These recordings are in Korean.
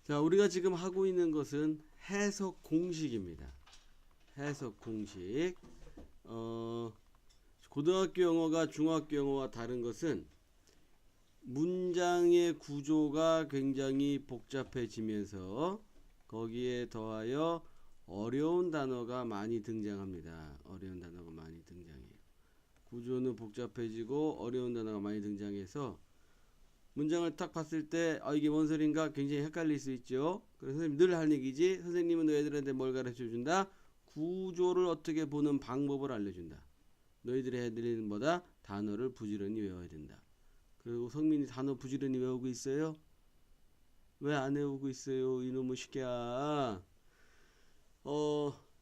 자, 우리가 지금 하고 있는 것은 해석 공식입니다. 해석 공식. 고등학교 영어가 중학교 영어와 다른 것은 문장의 구조가 굉장히 복잡해지면서 거기에 더하여 어려운 단어가 많이 등장합니다. 어려운 단어가 많이 등장해요. 구조는 복잡해지고 어려운 단어가 많이 등장해서 문장을 딱 봤을 때 이게 뭔 소린가 굉장히 헷갈릴 수 있죠. 그래서 선생님 늘 하는 얘기지. 선생님은 너희들한테 뭘 가르쳐준다? 구조를 어떻게 보는 방법을 알려준다. 너희들이 해야 될 일은 뭐다? 단어를 부지런히 외워야 된다. 그리고 성민이 단어 부지런히 외우고 있어요? 왜 안 외우고 있어요? 이놈의 시끼야.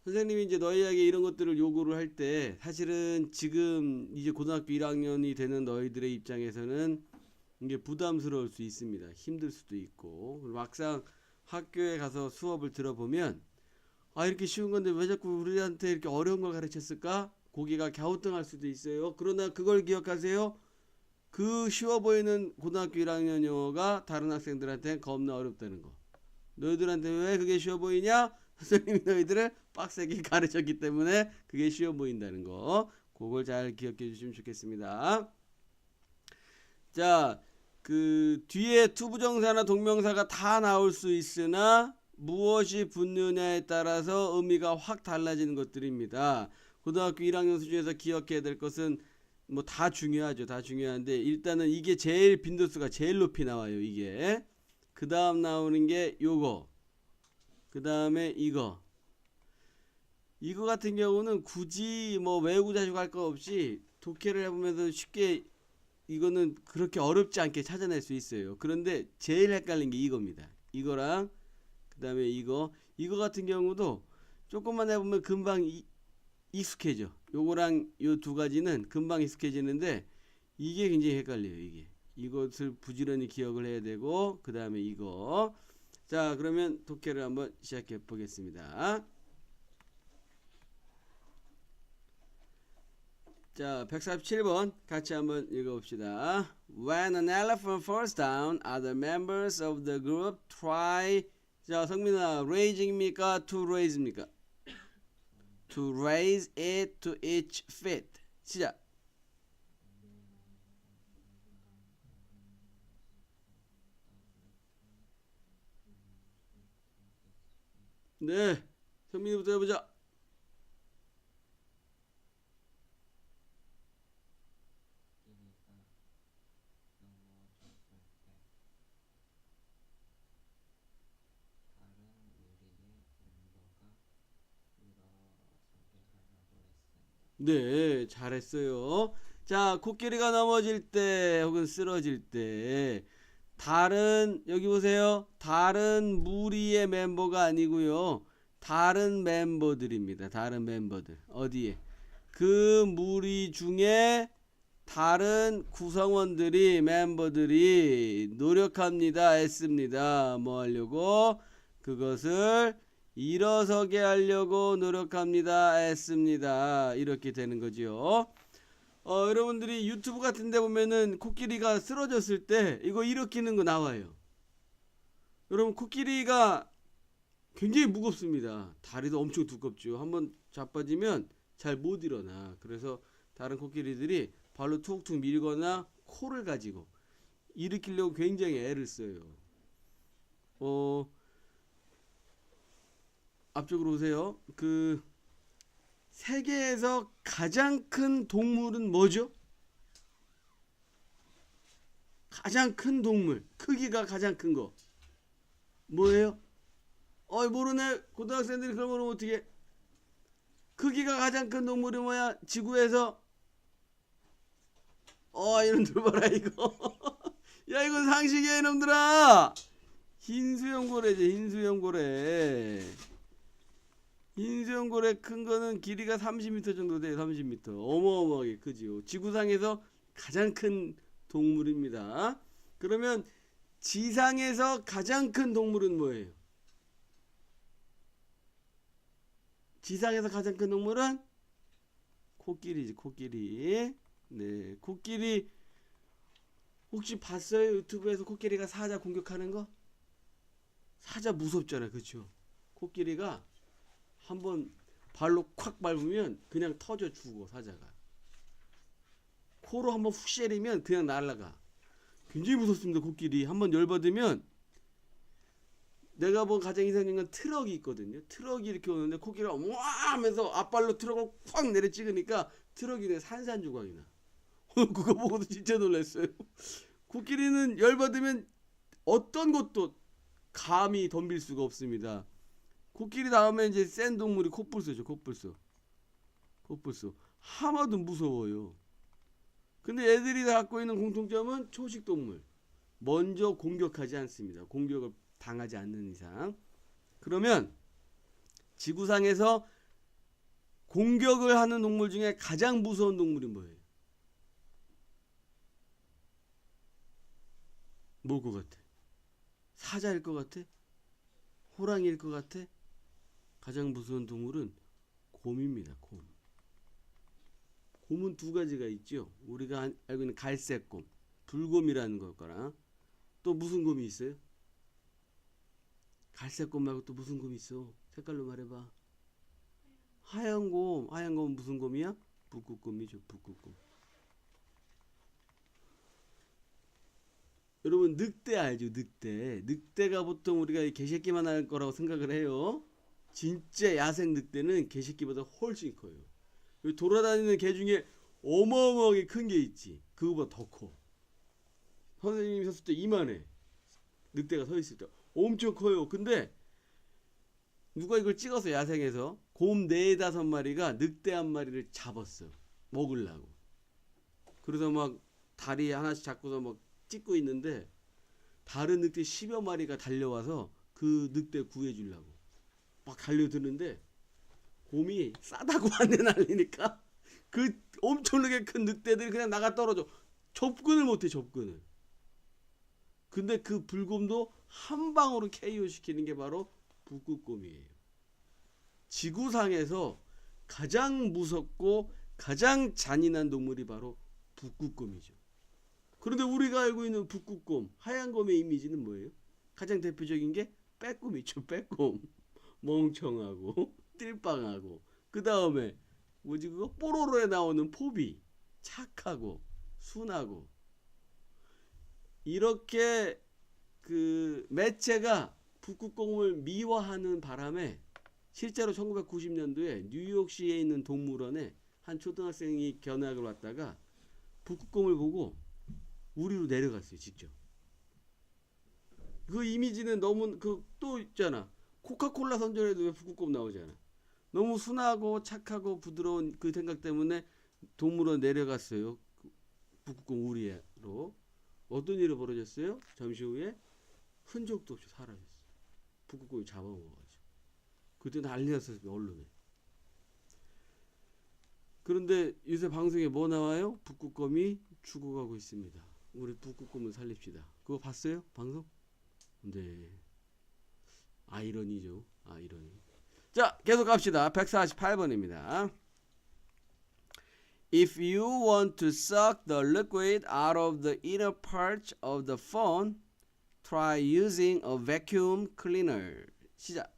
선생님이 이제 너희에게 이런 것들을 요구를 할 때 사실은 지금 이제 고등학교 1학년이 되는 너희들의 입장에서는 이게 부담스러울 수 있습니다. 힘들 수도 있고. 막상 학교에 가서 수업을 들어보면 이렇게 쉬운 건데 왜 자꾸 우리한테 이렇게 어려운 걸 가르쳤을까? 고개가 갸우뚱할 수도 있어요. 그러나 그걸 기억하세요. 그 쉬워 보이는 고등학교 1학년 영어가 다른 학생들한테 겁나 어렵다는 거. 너희들한테 왜 그게 쉬워 보이냐? 선생님이 너희들을 빡세게 가르쳤기 때문에 그게 쉬워 보인다는 거. 그걸 잘 기억해 주시면 좋겠습니다. 자, 그 뒤에 투부정사나 동명사가 다 나올 수 있으나 무엇이 붙느냐에 따라서 의미가 확 달라지는 것들입니다. 고등학교 1학년 수준에서 기억해야 될 것은 뭐 다 중요하죠. 다 중요한데 일단은 이게 제일 빈도수가 제일 높이 나와요. 이게 그 다음 나오는 게 요거, 그 다음에 이거 같은 경우는 굳이 뭐 외우고 자시고 할 거 없이 독해를 해보면서 쉽게 이거는 그렇게 어렵지 않게 찾아낼 수 있어요. 그런데 제일 헷갈린 게 이겁니다. 이거랑 그 다음에 이거 같은 경우도 조금만 해보면 금방 익숙해져. 요거랑 요 두 가지는 금방 익숙해지는데 이게 굉장히 헷갈려요. 이것을 부지런히 기억을 해야 되고 그 다음에 이거. 자, 그러면 독해를 한번 시작해 보겠습니다. 자, 147번 같이 한번 읽어봅시다. When an elephant falls down, other members of the group try. 자, 성민아, raising입니까? To raise입니까? To raise it to its feet. 시작. 네, 성민이부터 해보자. 네, 잘했어요. 자, 코끼리가 넘어질 때 혹은 쓰러질 때 다른 여기 보세요. 다른 무리의 멤버가 아니고요. 다른 멤버들입니다. 다른 멤버들. 어디에? 그 무리 중에 다른 구성원들이 멤버들이 노력합니다. 애씁니다. 뭐 하려고? 그것을 일어서게 하려고 노력합니다. 애씁니다. 이렇게 되는 거죠. 여러분들이 유튜브 같은 데 보면은 코끼리가 쓰러졌을 때 이거 일으키는 거 나와요. 여러분 코끼리가 굉장히 무겁습니다. 다리도 엄청 두껍죠. 한번 자빠지면 잘 못 일어나. 그래서 다른 코끼리들이 발로 툭툭 밀거나 코를 가지고 일으키려고 굉장히 애를 써요. 앞쪽으로 오세요. 그 세계에서 가장 큰 동물은 뭐죠? 가장 큰 동물, 크기가 가장 큰 거 뭐예요? 모르네. 고등학생들이 그런 거 모르면 어떻게? 크기가 가장 큰 동물이 뭐야? 지구에서 이놈들 봐라 이거. 야, 이건 상식이야 이놈들아. 흰수염고래지. 흰수염고래 큰 거는 길이가 30m 정도 돼요. 30m. 어마어마하게 크지요. 지구상에서 가장 큰 동물입니다. 그러면 지상에서 가장 큰 동물은 뭐예요? 지상에서 가장 큰 동물은 코끼리지. 코끼리. 네, 코끼리 혹시 봤어요? 유튜브에서 코끼리가 사자 공격하는 거? 사자 무섭잖아, 그렇죠? 코끼리가 한번 발로 콱 밟으면 그냥 터져 죽어, 사자가. 코로 한번 훅 때리면 그냥 날아가. 굉장히 무섭습니다, 코끼리. 한번 열받으면, 내가 본 가장 이상적인 건 트럭이 있거든요. 트럭이 이렇게 오는데 코끼리가 와 하면서 앞발로 트럭을 콱 내려 찍으니까 트럭이 그냥 산산조각이 나. 그거 보고도 진짜 놀랐어요. 코끼리는 열받으면 어떤 것도 감히 덤빌 수가 없습니다. 코끼리 다음에 이제 센 동물이 코뿔소죠. 코뿔소. 코뿔소. 하마도 무서워요. 근데 애들이 다 갖고 있는 공통점은 초식 동물. 먼저 공격하지 않습니다. 공격을 당하지 않는 이상. 그러면 지구상에서 공격을 하는 동물 중에 가장 무서운 동물이 뭐예요? 뭘 것 같아? 사자일 것 같아? 호랑이일 것 같아? 가장 무서운 동물은 곰입니다. 곰. 곰은 두 가지가 있죠. 우리가 알고 있는 갈색곰, 불곰이라는 거랑 또 무슨 곰이 있어요? 갈색곰 말고 또 무슨 곰이 있어? 색깔로 말해봐. 하얀 곰. 하얀 곰은 무슨 곰이야? 북극곰이죠. 북극곰. 여러분 늑대 알죠? 늑대. 늑대가 보통 우리가 개새끼만 할 거라고 생각을 해요. 진짜 야생 늑대는 개새끼보다 훨씬 커요. 돌아다니는 개 중에 어마어마하게 큰 게 있지. 그거보다 더 커. 선생님이 섰을 때 이만해. 늑대가 서 있을 때 엄청 커요. 근데 누가 이걸 찍어서 야생에서 곰 4-5마리가 늑대 한 마리를 잡았어. 먹으려고. 그래서 막 다리 하나씩 잡고서 막 찍고 있는데 다른 늑대 10여 마리가 달려와서 그 늑대 구해주려고 막 달려드는데 곰이 싸다고 안내 날리니까 그 엄청나게 큰 늑대들이 그냥 나가 떨어져. 접근을 못해, 접근을. 근데 그 불곰도 한 방으로 KO 시키는 게 바로 북극곰이에요. 지구상에서 가장 무섭고 가장 잔인한 동물이 바로 북극곰이죠. 그런데 우리가 알고 있는 북극곰, 하얀 곰의 이미지는 뭐예요? 가장 대표적인 게 빼꼼이죠. 빼꼼. 멍청하고 띨빵하고 그 다음에 뭐지 그거? 뽀로로에 나오는 포비. 착하고 순하고. 이렇게 그 매체가 북극곰을 미화하는 바람에 실제로 1990년도에 뉴욕시에 있는 동물원에 한 초등학생이 견학을 왔다가 북극곰을 보고 우리로 내려갔어요. 직접. 그 이미지는 너무 또 있잖아. 코카콜라 선전에도 왜 북극곰 나오잖아. 너무 순하고 착하고 부드러운 그 생각 때문에 동물원 내려갔어요. 북극곰 우리로. 어떤 일이 벌어졌어요? 잠시 후에 흔적도 없이 사라졌어. 북극곰이 잡아먹어가지고. 그때 난리 났었어요. 언론에. 그런데 요새 방송에 뭐 나와요? 북극곰이 죽어가고 있습니다. 우리 북극곰을 살립시다. 그거 봤어요? 방송? 네. 아이러니죠. 아이러니. 자, 계속 갑시다. 148번입니다. If you want to suck the liquid out of the inner part of the phone, try using a vacuum cleaner. 시작.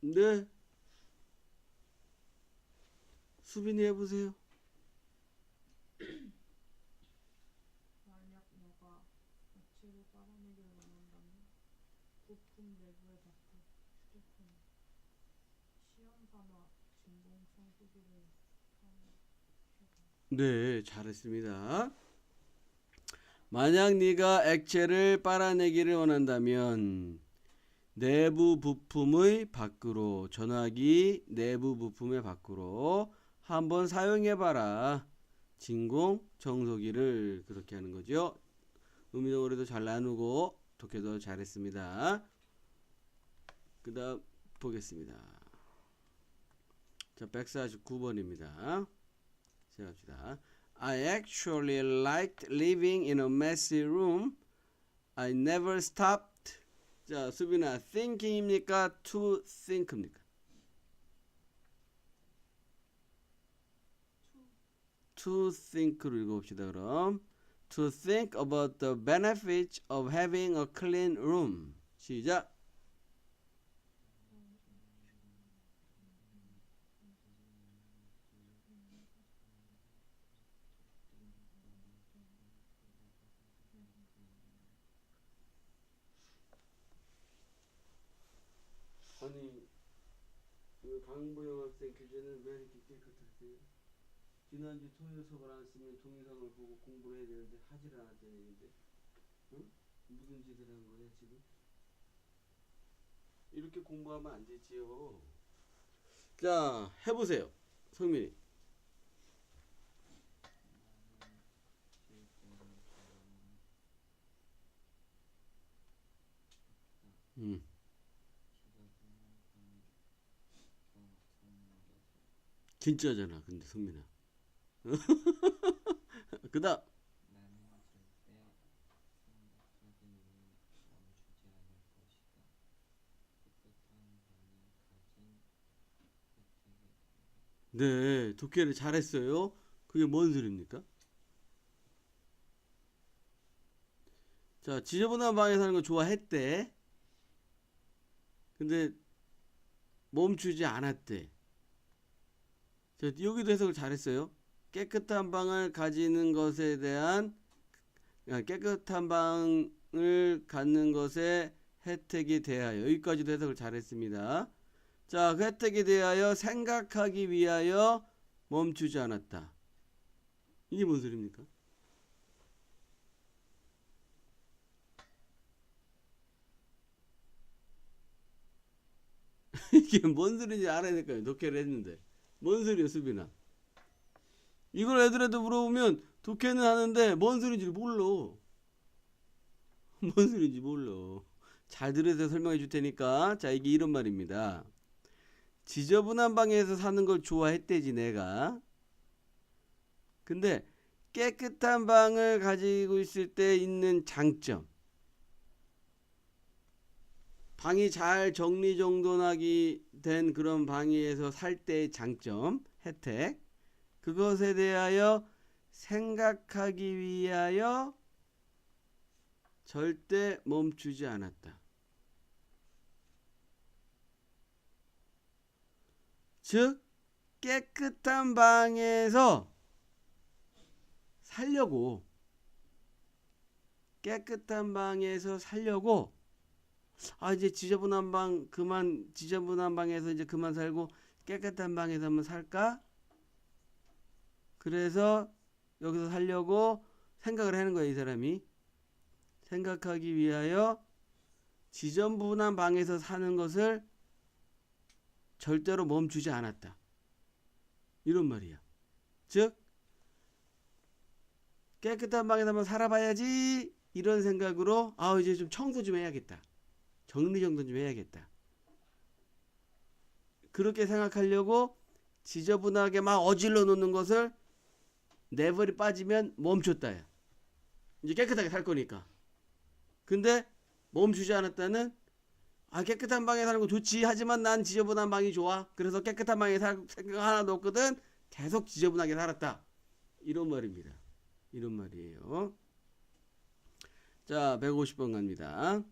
네. 수빈이 해보세요. 만약 너가 액체를 빨아내기를 원한다면 부품 내부에 닿고 휴대폰, 시험사나 진공 청소기를 사용해봐. 네, 잘했습니다. 만약 네가 액체를 빨아내기를 원한다면 내부 부품의 밖으로, 전화기 내부 부품의 밖으로 한번 사용해봐라. 진공 청소기를. 그렇게 하는 거죠. 의미동어리도 잘 나누고 독해도 잘했습니다. 그 다음 보겠습니다. 자, 149번입니다. 시작합시다. I actually liked living in a messy room. I never stopped. 자, 수빈아, thinking입니까? to think입니까? to think로 읽어봅시다. 그럼 to think about the benefits of having a clean room. 시작. 아니, 이 강보영 학생 교재는 왜 이렇게 깨끗하세요? 지난주 토요 수업을 안 쓰면 동영상을 보고 공부를 해야 되는데 하질 않았다는 얘기인데, 응? 무슨 짓을 한 거야 지금? 이렇게 공부하면 안 되지요. 자, 해보세요, 성민이. 음. 진짜잖아, 근데 성민아. 그다음. 네, 독해를 잘했어요. 그게 뭔 소리입니까? 자, 지저분한 방에 사는 거 좋아했대. 근데 멈추지 않았대. 자, 여기도 해석을 잘했어요. 깨끗한 방을 가지는 것에 대한 깨끗한 방을 갖는 것에 혜택에 대하여, 여기까지도 해석을 잘했습니다. 자, 그 혜택에 대하여 생각하기 위하여 멈추지 않았다. 이게 뭔 소리입니까? 이게 뭔 소리인지 알아야 될 거예요. 독해를 했는데. 뭔 소리야, 수빈아? 이걸 애들한테 물어보면 독해는 하는데 뭔 소리인지 몰라. 뭔 소리인지 몰라. 잘 들어서 설명해 줄 테니까. 자, 이게 이런 말입니다. 지저분한 방에서 사는 걸 좋아했대지, 내가. 근데 깨끗한 방을 가지고 있을 때 있는 장점, 방이 잘 정리정돈하기 된 그런 방에서 살 때의 장점, 혜택, 그것에 대하여 생각하기 위하여 절대 멈추지 않았다. 즉, 깨끗한 방에서 살려고, 깨끗한 방에서 살려고, 이제 지저분한 방 그만, 지저분한 방에서 이제 그만 살고 깨끗한 방에서 한번 살까? 그래서 여기서 살려고 생각을 하는 거야, 이 사람이. 생각하기 위하여 지저분한 방에서 사는 것을 절대로 멈추지 않았다. 이런 말이야. 즉, 깨끗한 방에서 한번 살아봐야지, 이런 생각으로 이제 좀 청소 좀 해야겠다, 정리정돈 좀 해야겠다, 그렇게 생각하려고 지저분하게 막 어질러 놓는 것을 내버려 빠지면 멈췄다야. 이제 깨끗하게 살 거니까. 근데 멈추지 않았다는, 깨끗한 방에 사는 거 좋지, 하지만 난 지저분한 방이 좋아, 그래서 깨끗한 방에 살 생각 하나도 없거든, 계속 지저분하게 살았다, 이런 말입니다. 이런 말이에요. 자, 150번 갑니다.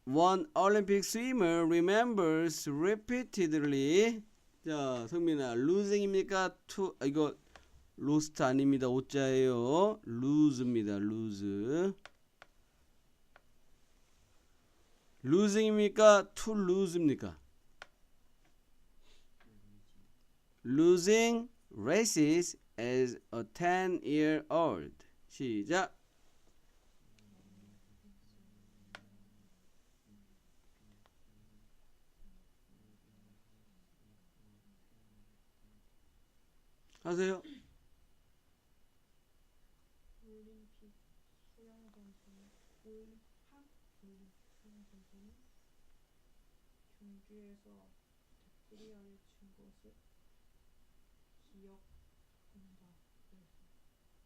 One Olympic swimmer remembers repeatedly. 자, 성민아, losing입니까? 이거 lost 아닙니다. 오자예요. lose입니다. lose. losing입니까? to lose입니까? losing races as a 10-year-old. 시작. 하세요. 올림픽 수영선수는 경주에서 빅토리아를 친 것을 기억한다.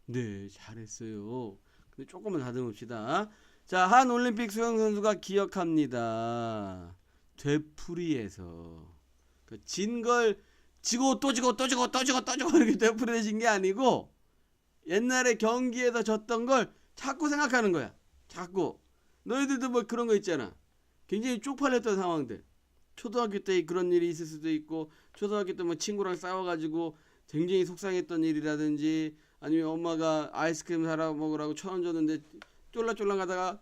네, 잘했어요. 근데 조금만 다듬읍시다. 자, 한 올림픽 수영 선수가 기억합니다. 되풀이에서 진 걸 지고 또 지고 또 지고 또 지고 또 지고 이렇게 되풀이해진 게 아니고 옛날에 경기에서 졌던 걸 자꾸 생각하는 거야. 자꾸. 너희들도 뭐 그런 거 있잖아. 굉장히 쪽팔렸던 상황들. 초등학교 때 그런 일이 있을 수도 있고 초등학교 때 뭐 친구랑 싸워가지고 굉장히 속상했던 일이라든지 아니면 엄마가 아이스크림 사라 먹으라고 1,000원 줬는데 쫄랑쫄랑 가다가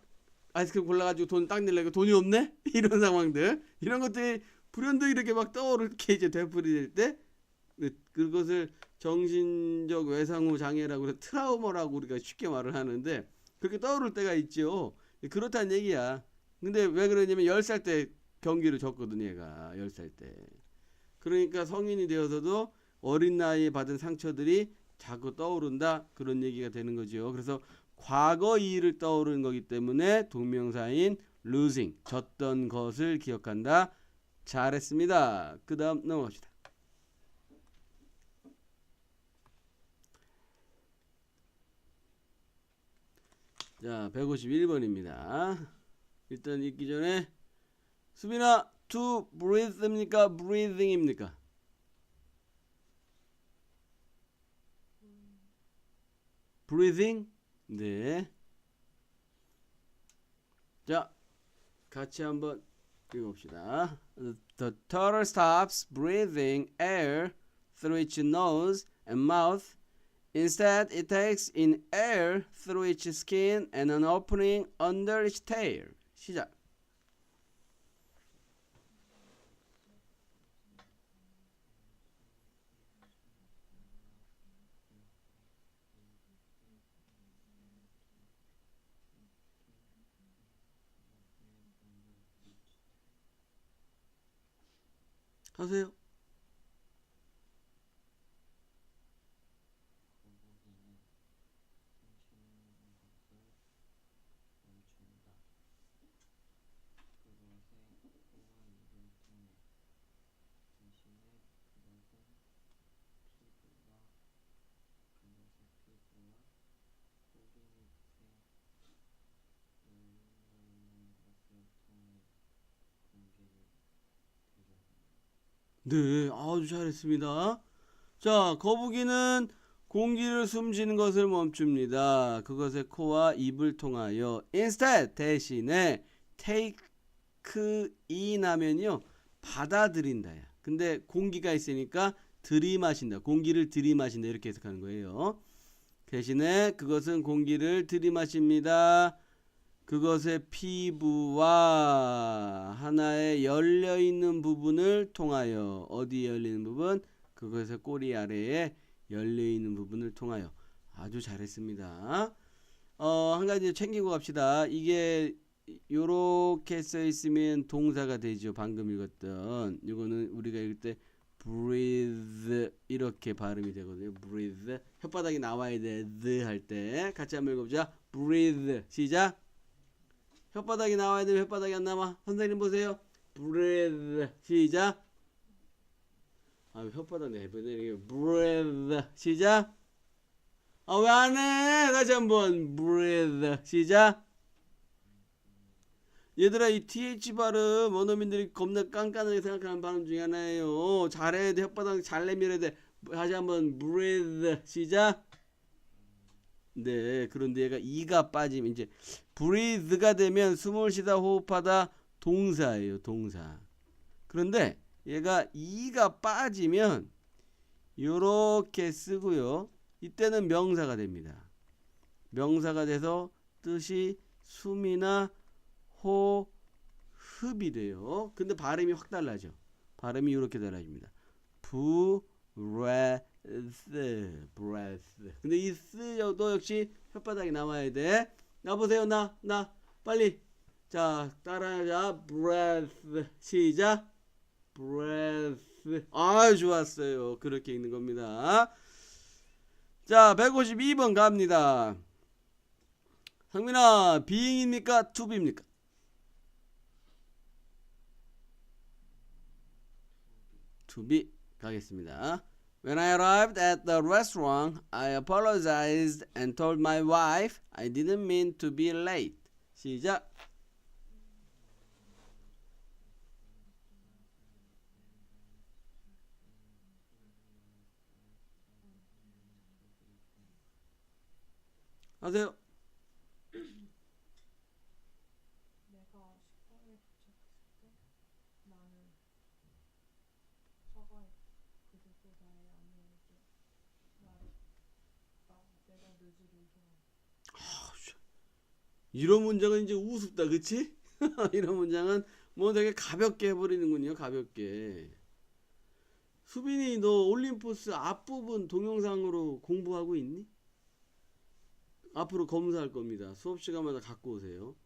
아이스크림 골라가지고 돈 딱 내려고 돈이 없네? 이런 상황들. 이런 것들이 불현듯 이렇게 막 떠오르게 이제 되풀이될 때 그것을 정신적 외상후 장애라고 해서 트라우마라고 우리가 쉽게 말을 하는데 그렇게 떠오를 때가 있죠. 그렇다는 얘기야. 근데 왜 그러냐면 10살 때 경기를 졌거든 얘가. 10살 때. 그러니까 성인이 되어서도 어린 나이에 받은 상처들이 자꾸 떠오른다. 그런 얘기가 되는 거죠. 그래서 과거 일을 떠오르는 거기 때문에 동명사인 losing, 졌던 것을 기억한다. 잘했습니다. 그 다음 넘어갑시다. 자, 151번입니다. 일단 읽기 전에 수빈아, to breathe입니까? breathing입니까? breathing? 네. 자, 같이 한번 읽어봅시다. The turtle stops breathing air through its nose and mouth. Instead, it takes in air through its skin and an opening under its tail. 시작. 하세요. 네, 아주 잘했습니다. 자, 거북이는 공기를 숨쉬는 것을 멈춥니다. 그것의 코와 입을 통하여. Instead, 대신에 take in 하면요, 받아들인다야. 근데 공기가 있으니까 들이마신다. 공기를 들이마신다. 이렇게 해석하는 거예요. 대신에 그것은 공기를 들이마십니다. 그것의 피부와 하나의 열려있는 부분을 통하여. 어디에 열리는 부분? 그것의 꼬리 아래에 열려있는 부분을 통하여. 아주 잘했습니다. 한 가지 챙기고 갑시다. 이게 요렇게 써 있으면 동사가 되죠. 방금 읽었던 이거는 우리가 읽을 때 breathe 이렇게 발음이 되거든요. breathe. 혓바닥이 나와야 돼. 할 때 같이 한번 읽어보자. breathe. 시작. 혓바닥이 나와야 되면 혓바닥이 안 나와. 선생님 보세요. breathe. 시작. 아, 혓바닥 내보내는 breathe. 시작. 아, 왜 안 해? 다시 한번 breathe. 시작. 얘들아, 이 th 발음 원어민들이 겁나 깐깐하게 생각하는 발음 중에 하나예요. 잘해야 돼. 혓바닥 잘 내밀어야 돼. 다시 한번 breathe. 시작. 네, 그런데 얘가 이가 빠지면 이제 breathe가 되면 숨을 쉬다 호흡하다 동사예요. 동사. 그런데 얘가 이가 빠지면 요렇게 쓰고요. 이때는 명사가 됩니다. 명사가 돼서 뜻이 숨이나 호흡이 돼요. 근데 발음이 확 달라져. 발음이 이렇게 달라집니다. breath. 근데 이 쓰여도 역시 혓바닥이 나와야 돼. 나 보세요. 나 빨리. 자, 따라하자. breath. 시작. breath. 아, 좋았어요. 그렇게 읽는 겁니다. 자, 152번 갑니다. 상민아, being입니까? to be입니까? to be 가겠습니다. When I arrived at the restaurant, I apologized and told my wife I didn't mean to be late. 시작. 하세요. 내가 식당에 도착했을 때 나는 사과에 그리고 나의 아내에게 내가 늦으려 소원. 이런 문장은 이제 우습다, 그치? 이런 문장은 뭐 되게 가볍게 해버리는군요, 가볍게. 수빈이, 너 올림포스 앞부분 동영상으로 공부하고 있니? 앞으로 검사할 겁니다. 수업 시간마다 갖고 오세요.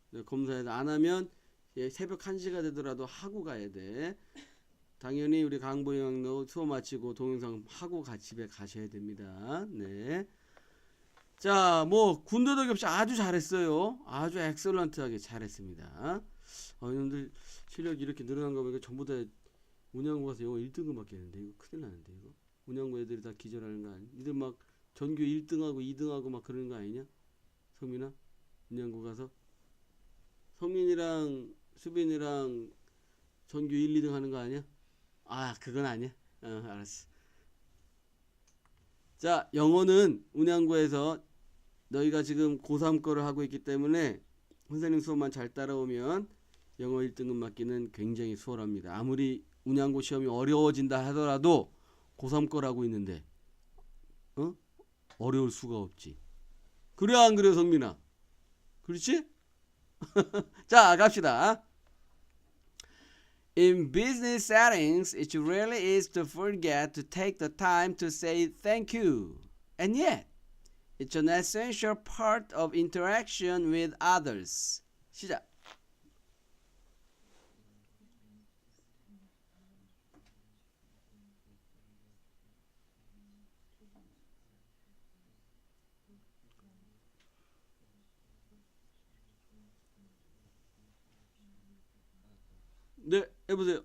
네, 검사해서 안 하면 새벽 1시가 되더라도 하고 가야 돼. 당연히 우리 강보영도 수업 마치고 동영상 하고 집에 가셔야 됩니다. 네. 자, 뭐 군더더기 없이 아주 잘했어요. 아주 엑셀런트하게 잘했습니다. 여러분들 실력이 이렇게 늘어난 거 보니까 전부 다 운양고 가서 영어 1등급 맞겠는데 이거 큰일 나는데 이거. 운양고 애들이 다 기절하는 거 아니야? 니들 막 전교 1등하고 2등하고 막 그러는 거 아니냐? 성민아? 운양고 가서 성민이랑 수빈이랑 전교 1, 2등 하는 거 아니야? 아, 그건 아니야. 알았어. 자, 영어는 운양고에서 너희가 지금 고3 거를 하고 있기 때문에 선생님 수업만 잘 따라오면 영어 1등급 맞기는 굉장히 수월합니다. 아무리 운양고 시험이 어려워진다 하더라도 고3 거라고 있는데 어려울 수가 없지. 그래 안 그래 성민아? 그렇지? 자, 갑시다. In business settings, it really is to forget to take the time to say thank you. And yet, it's an essential part of interaction with others. 시작. 네, 해보세요.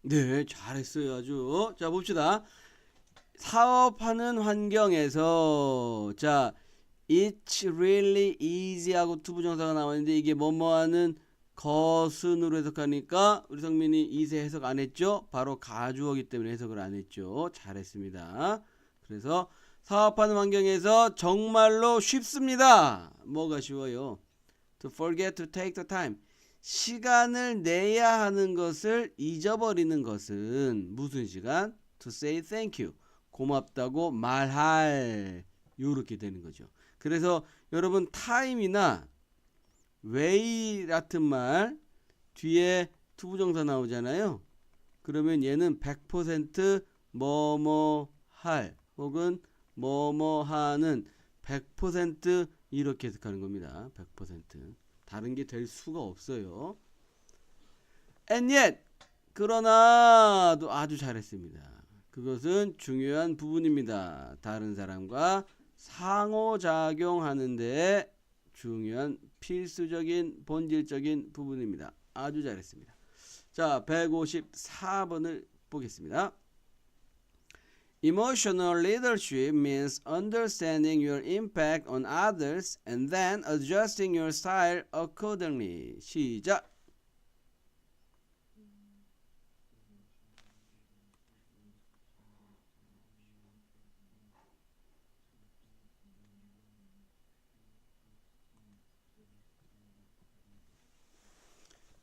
네, 잘했어요. 아주. 자, 봅시다. 사업하는 환경에서 자, it's really easy 하고 투부정사가 나왔는데 이게 뭐뭐 하는 것은으로 해석하니까 우리 성민이 이세 해석 안 했죠? 바로 가주어기 때문에 해석을 안 했죠. 잘했습니다. 그래서 사업하는 환경에서 정말로 쉽습니다. 뭐가 쉬워요? To forget to take the time. 시간을 내야 하는 것을 잊어버리는 것은 무슨 시간? To say thank you. 고맙다고 말할. 요렇게 되는 거죠. 그래서 여러분 time이나 way 같은 말 뒤에 투부정사 나오잖아요. 그러면 얘는 100% 뭐뭐 할 혹은 뭐뭐 하는 100% 이렇게 해석하는 겁니다. 100%. 다른 게 될 수가 없어요. And yet, 그러나도 아주 잘했습니다. 그것은 중요한 부분입니다. 다른 사람과 상호작용하는데 중요한 필수적인 본질적인 부분입니다. 아주 잘했습니다. 자, 154번을 보겠습니다. Emotional leadership means understanding your impact on others and then adjusting your style accordingly. 시작.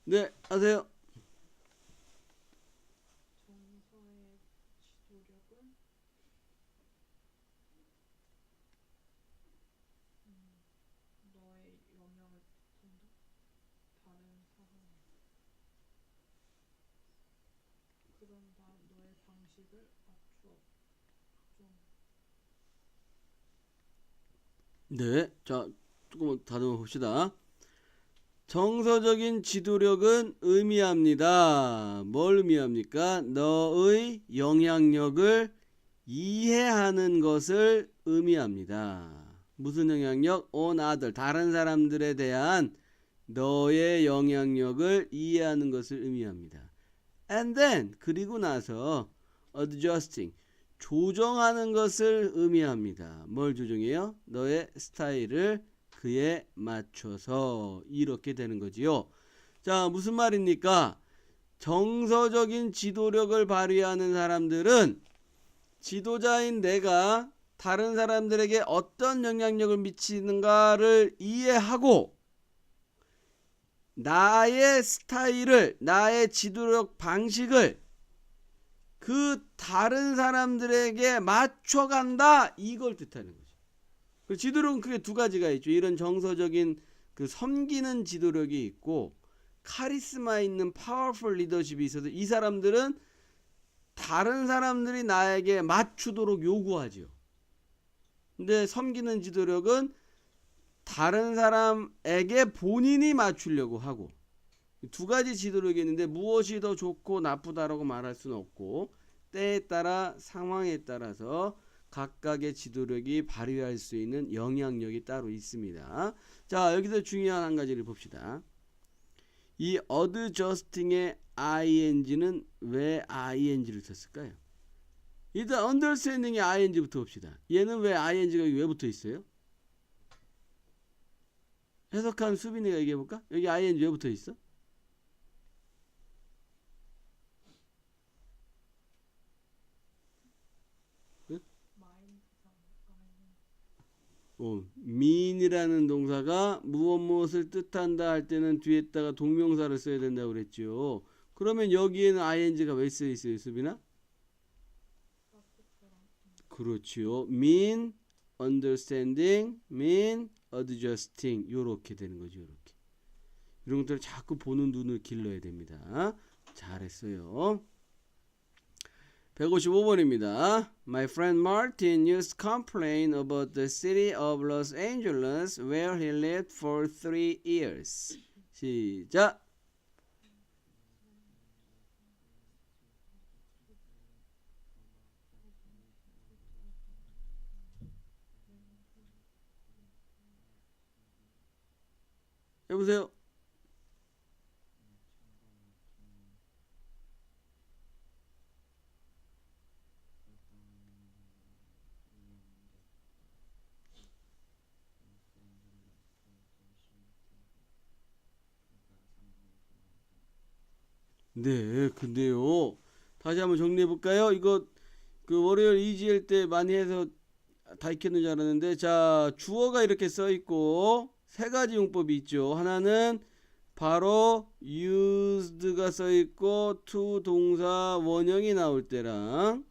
네, 하세요. 정서의 지도력은 너의 여명을 듣는다. 다른 사람 그런 너의 방식을 맞추어 좀 네, 자, 조금 다듬어 봅시다. 정서적인 지도력은 의미합니다. 뭘 의미합니까? 너의 영향력을 이해하는 것을 의미합니다. 무슨 영향력? on other. 다른 사람들에 대한 너의 영향력을 이해하는 것을 의미합니다. And then 그리고 나서 adjusting. 조정하는 것을 의미합니다. 뭘 조정해요? 너의 스타일을 그에 맞춰서 이렇게 되는 거지요. 자, 무슨 말입니까? 정서적인 지도력을 발휘하는 사람들은 지도자인 내가 다른 사람들에게 어떤 영향력을 미치는가를 이해하고 나의 스타일을, 나의 지도력 방식을 그 다른 사람들에게 맞춰간다, 이걸 뜻하는 거죠. 그 지도력은 크게 두 가지가 있죠. 이런 정서적인 그 섬기는 지도력이 있고 카리스마 있는 파워풀 리더십이 있어서 이 사람들은 다른 사람들이 나에게 맞추도록 요구하죠. 근데 섬기는 지도력은 다른 사람에게 본인이 맞추려고 하고, 두 가지 지도력이 있는데 무엇이 더 좋고 나쁘다라고 말할 수는 없고 때에 따라 상황에 따라서 각각의 지도력이 발휘할 수 있는 영향력이 따로 있습니다. 자, 여기서 중요한 한 가지를 봅시다. 이 adjusting의 ing는 왜 ing를 썼을까요? 일단 understanding의 ing부터 봅시다. 얘는 왜 ing가 여기 왜 붙어 있어요? 해석한 수빈이가 얘기해 볼까? 여기 ing 왜 붙어 있어? mean이라는 동사가 무엇을 뜻한다 할 때는 뒤에다가 동명사를 써야 된다고 그랬죠. 그러면 여기에는 ing가 왜 써 있어요, 수빈아? 그렇죠. mean, understanding, mean, adjusting 요렇게 되는 거죠. 요렇게. 이런 것들을 자꾸 보는 눈을 길러야 됩니다. 잘했어요. 155번입니다. My friend Martin used to complain about the city of Los Angeles where he lived for 3 years. 시작. 해보세요. 네, 근데요. 다시 한번 정리해 볼까요? 이거 그 월요일 이지할 때 많이 해서 다 익혔는 줄 알았는데, 자, 주어가 이렇게 써 있고 세 가지 용법이 있죠. 하나는 바로 used가 써 있고 to 동사 원형이 나올 때랑,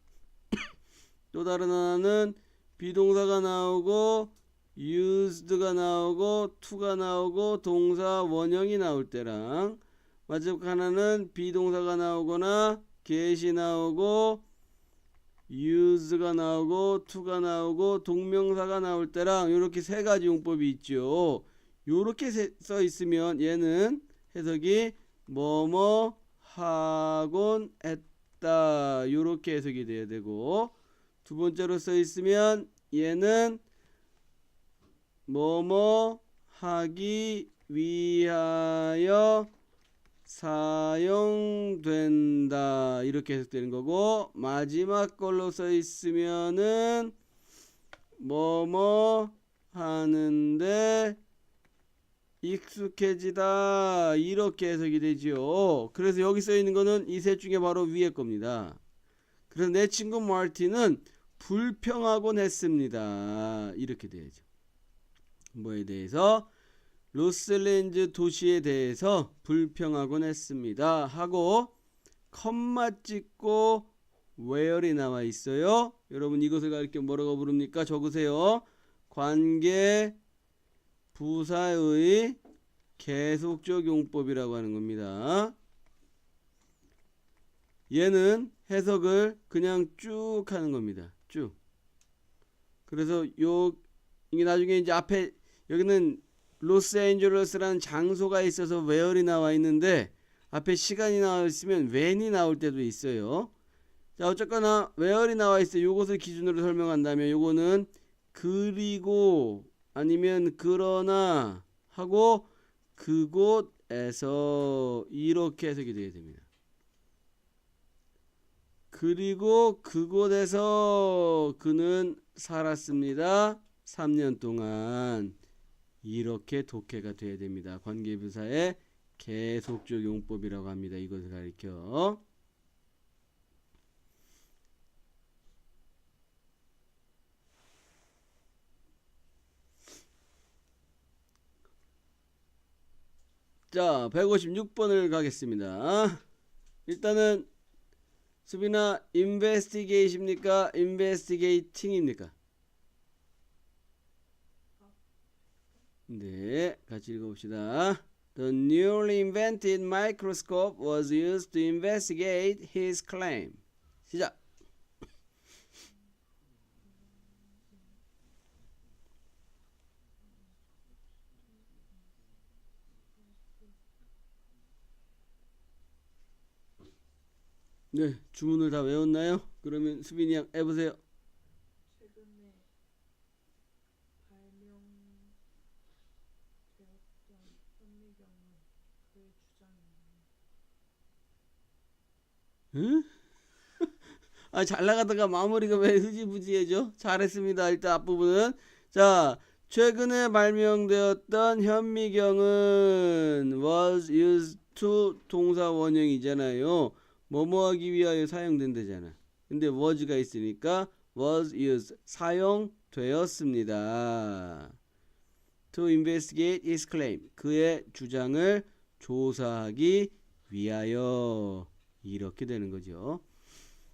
또 다른 하나는 비동사가 나오고 used가 나오고 to가 나오고 동사 원형이 나올 때랑, 마지막 하나는 비동사가 나오거나 get이 나오고 use가 나오고 to가 나오고 동명사가 나올 때랑, 이렇게 세 가지 용법이 있죠. 이렇게 써 있으면 얘는 해석이 뭐뭐 하곤 했다, 이렇게 해석이 돼야 되고, 두 번째로 써 있으면 얘는 뭐뭐 하기 위하여 사용된다, 이렇게 해석되는 거고, 마지막 걸로 써 있으면은 뭐뭐 하는데 익숙해지다, 이렇게 해석이 되지요. 그래서 여기 써 있는 거는 이 셋 중에 바로 위에 겁니다. 그래서 내 친구 마틴은 불평하곤 했습니다, 이렇게 돼야죠. 뭐에 대해서? 로스앤젤레스 도시에 대해서 불평하곤 했습니다 하고 컴마 찍고 where이 나와 있어요. 여러분 이것을 가리켜 뭐라고 부릅니까? 적으세요. 관계 부사의 계속적 용법이라고 하는 겁니다. 얘는 해석을 그냥 쭉 하는 겁니다. 쭉. 그래서 이게 나중에 이제 앞에 여기는 로스앤젤레스라는 장소가 있어서 where이 나와 있는데 앞에 시간이 나와 있으면 when이 나올 때도 있어요. 자, 어쨌거나 where이 나와 있어요. 요것을 기준으로 설명한다면 요거는 그리고 아니면 그러나 하고 그곳에서 이렇게 해석이 되어야 됩니다. 그리고 그곳에서 그는 살았습니다. 3년 동안. 이렇게 독해가 돼야 됩니다. 관계부사의 계속적 용법이라고 합니다. 이것을 가리켜. 자, 156번을 가겠습니다. 일단은 수빈아, investigate입니까? investigating입니까? 네, 같이 읽어봅시다. The newly invented microscope was used to investigate his claim. 시작. 네, 주문을 다 외웠나요? 그러면 수빈이 양 해보세요. 최근에 발명되었던 현미경은 그의 주장입니다. 응? 아, 잘 나가다가 마무리가 왜 흐지부지해져? 잘했습니다. 일단 앞부분은. 자, 최근에 발명되었던 현미경은 was used to 동사 원형이잖아요. 뭐뭐 하기 위하여 사용된다잖아. 근데 was가 있으니까 was used 사용되었습니다. To investigate his claim 그의 주장을 조사하기 위하여 이렇게 되는 거죠.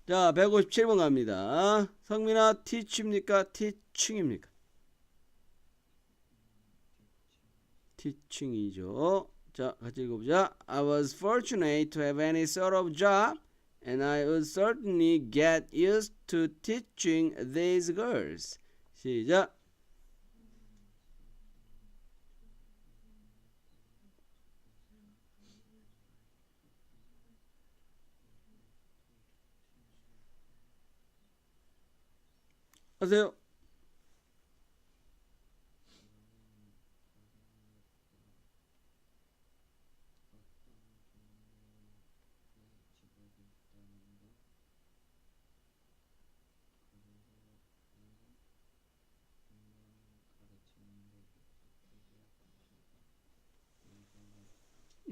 자, 157번 갑니다. 성민아, teach입니까? teaching입니까? teaching이죠. 자, 같이 읽어보자. I was fortunate to have any sort of job and I would certainly get used to teaching these girls. 시작. 하세요.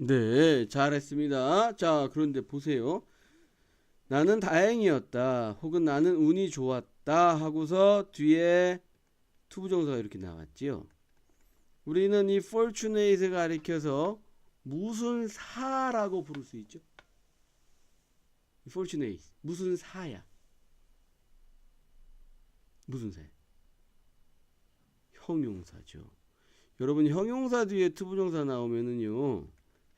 네, 잘했습니다. 자, 그런데 보세요. 나는 다행이었다. 혹은 나는 운이 좋았다. 하고서 뒤에 투부정사가 이렇게 나왔지요. 우리는 이 fortunate를 가리켜서 무슨 사라고 부를 수 있죠. fortunate 무슨 사야? 무슨 사야? 형용사죠. 여러분 형용사 뒤에 투부정사 나오면은요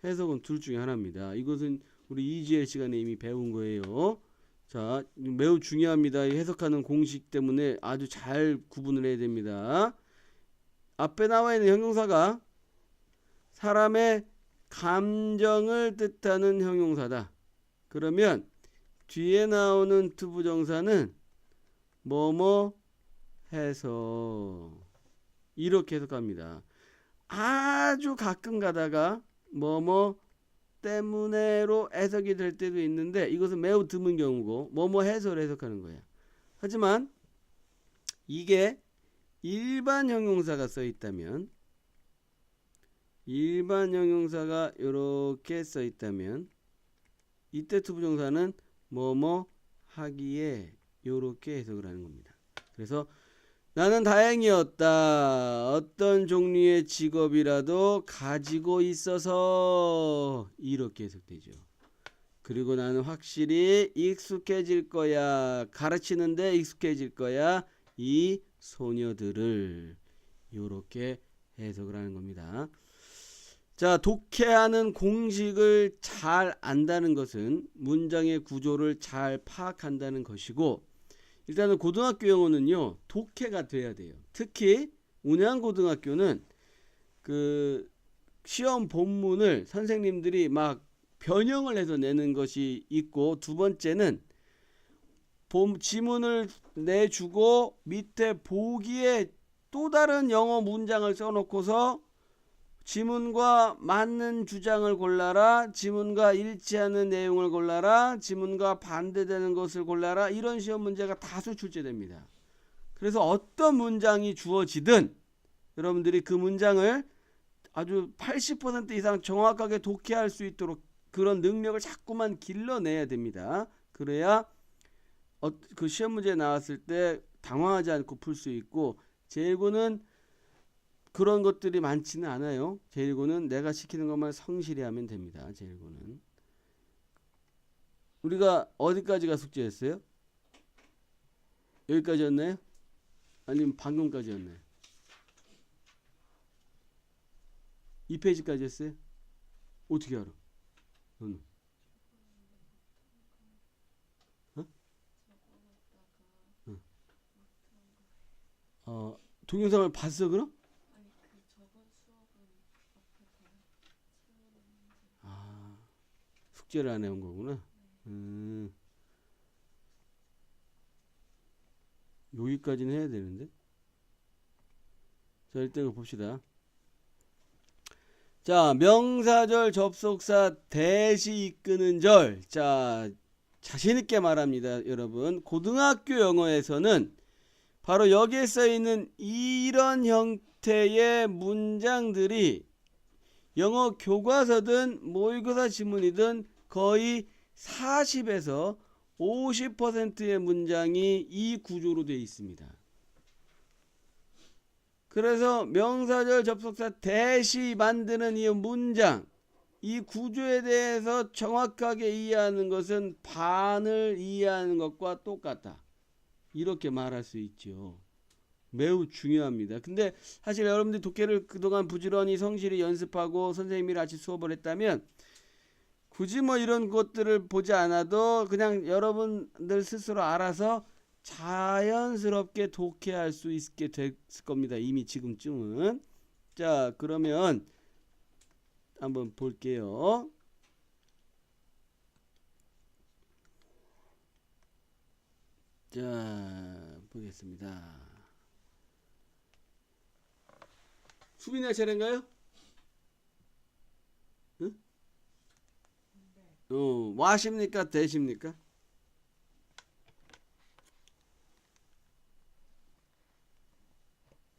해석은 둘 중에 하나입니다. 이것은 우리 EGL 시간에 이미 배운 거예요. 자, 매우 중요합니다. 이 해석하는 공식 때문에 아주 잘 구분을 해야 됩니다. 앞에 나와 있는 형용사가 사람의 감정을 뜻하는 형용사다. 그러면 뒤에 나오는 투부정사는 뭐뭐 해서 이렇게 해석합니다. 아주 가끔 가다가 뭐뭐 때문에로 해석이 될 때도 있는데 이것은 매우 드문 경우고 뭐뭐 해서를 해석하는 거예요. 하지만 이게 일반 형용사가 써 있다면 이렇게 써 있다면 이때 투부정사는 뭐뭐 하기에 이렇게 해석을 하는 겁니다. 그래서 나는 다행이었다. 어떤 종류의 직업이라도 가지고 있어서 이렇게 해석되죠. 그리고 나는 확실히 익숙해질 거야. 가르치는데 익숙해질 거야. 이 소녀들을 이렇게 해석을 하는 겁니다. 자, 독해하는 공식을 잘 안다는 것은 문장의 구조를 잘 파악한다는 것이고 일단은 고등학교 영어는요 독해가 돼야 돼요. 특히 운양고등학교는 그 시험 본문을 선생님들이 막 변형을 해서 내는 것이 있고 두 번째는 지문을 내주고 밑에 보기에 또 다른 영어 문장을 써놓고서 지문과 맞는 주장을 골라라, 지문과 일치하는 내용을 골라라, 지문과 반대되는 것을 골라라, 이런 시험 문제가 다수 출제됩니다. 그래서 어떤 문장이 주어지든 여러분들이 그 문장을 아주 80% 이상 정확하게 독해할 수 있도록 그런 능력을 자꾸만 길러내야 됩니다. 그래야 그 시험 문제 나왔을 때 당황하지 않고 풀 수 있고, 제1고는 그런 것들이 많지는 않아요. 제1고는 내가 시키는 것만 성실히 하면 됩니다. 제1고는. 우리가 어디까지가 숙제였어요? 여기까지였나요? 아니면 방금까지였나요? 2페이지까지 했어요? 어떻게 알아? 너는? 어? 동영상을 봤어 그럼? 아, 숙제를 안 해온 거구나. 여기까지는 해야 되는데. 자, 일단 봅시다. 자, 명사절 접속사 대시 이끄는 절. 자, 자신있게 말합니다, 여러분. 고등학교 영어에서는 바로 여기에 써있는 이런 형태의 문장들이 영어 교과서든 모의고사 지문이든 거의 40에서 50%의 문장이 이 구조로 되어 있습니다. 그래서 명사절 접속사 대시 만드는 이 문장, 이 구조에 대해서 정확하게 이해하는 것은 반을 이해하는 것과 똑같다. 이렇게 말할 수 있죠. 매우 중요합니다. 근데 사실 여러분들이 독해를 그동안 부지런히 성실히 연습하고 선생님이랑 같이 수업을 했다면 굳이 뭐 이런 것들을 보지 않아도 그냥 여러분들 스스로 알아서 자연스럽게 독해할 수 있게 됐을 겁니다. 이미 지금쯤은. 자, 그러면 한번 볼게요. 자, 보겠습니다. 수빈이가 차례인가요? 응? 와십니까? 대십니까?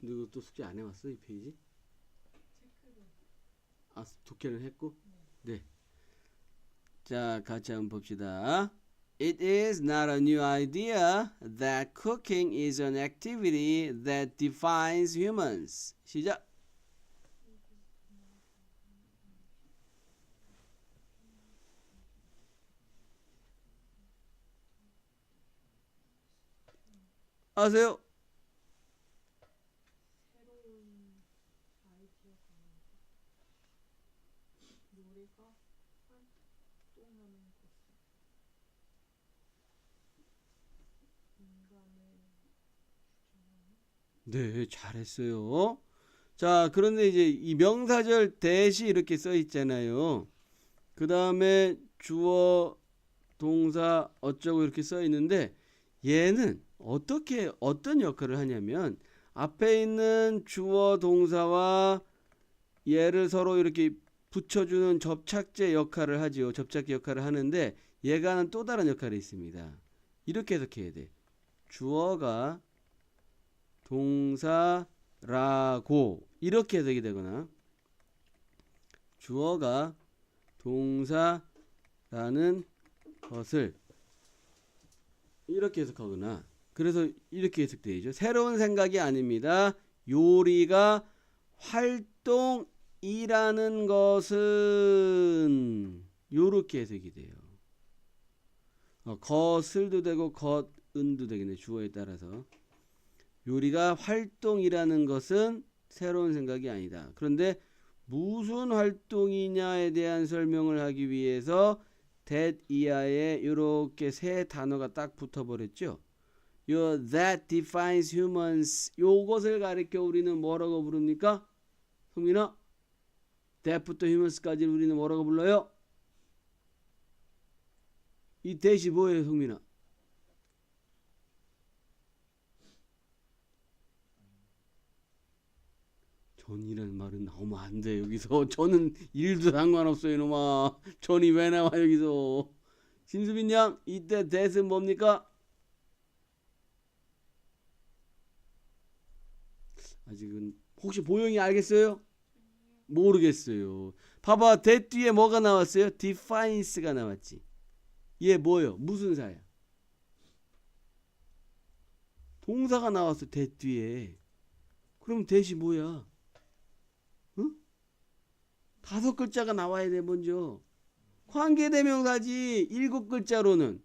누구 또 숙제 안 해왔어? 이 페이지? 아, 독해를 했고? 네. 자, 같이 한번 봅시다. It is not a new idea that cooking is an activity that defines humans. 시작. 아세요? 새로운 아이디어가 요리가 활동하는 것을 인간의 주장하는 네, 잘했어요. 자, 그런데 이제 이 명사절 대시 이렇게 써 있잖아요. 그 다음에 주어, 동사 어쩌고 이렇게 써 있는데 얘는 어떤 역할을 하냐면 앞에 있는 주어, 동사와 얘를 서로 이렇게 붙여주는 접착제 역할을 하지요. 접착제 역할을 하는데 얘가 하는 또 다른 역할이 있습니다. 이렇게 해석해야 돼. 주어가 동사라고 이렇게 해석이 되거나 주어가 동사라는 것을 이렇게 해석하거나 그래서 이렇게 해석되죠. 새로운 생각이 아닙니다. 요리가 활동이라는 것은 요렇게 해석이 돼요. 것을도 되고 것은도 되겠네. 주어에 따라서. 요리가 활동이라는 것은 새로운 생각이 아니다. 그런데 무슨 활동이냐에 대한 설명을 하기 위해서 that 이하에 이렇게 세 단어가 딱 붙어버렸죠. 요 that defines humans 요것을 가리켜 우리는 뭐라고 부릅니까? 성민아, that부터 humans까지 우리는 뭐라고 불러요? 이 that이 뭐예요, 성민아? 전이라는 말은 나오면 안 돼. 여기서 저는 일도 상관없어요 이놈아. 전이 왜 나와 여기서. 신수빈 양 이때 that은 뭡니까? 아직은 혹시 보영이 알겠어요? 모르겠어요. 봐봐 that 뒤에 뭐가 나왔어요? defines가 나왔지. 얘 뭐예요? 무슨 사야? 동사가 나왔어 that 뒤에. 그럼 that이 뭐야? 응? 5글자가 나와야 돼 먼저. 관계대명사지. 7글자로는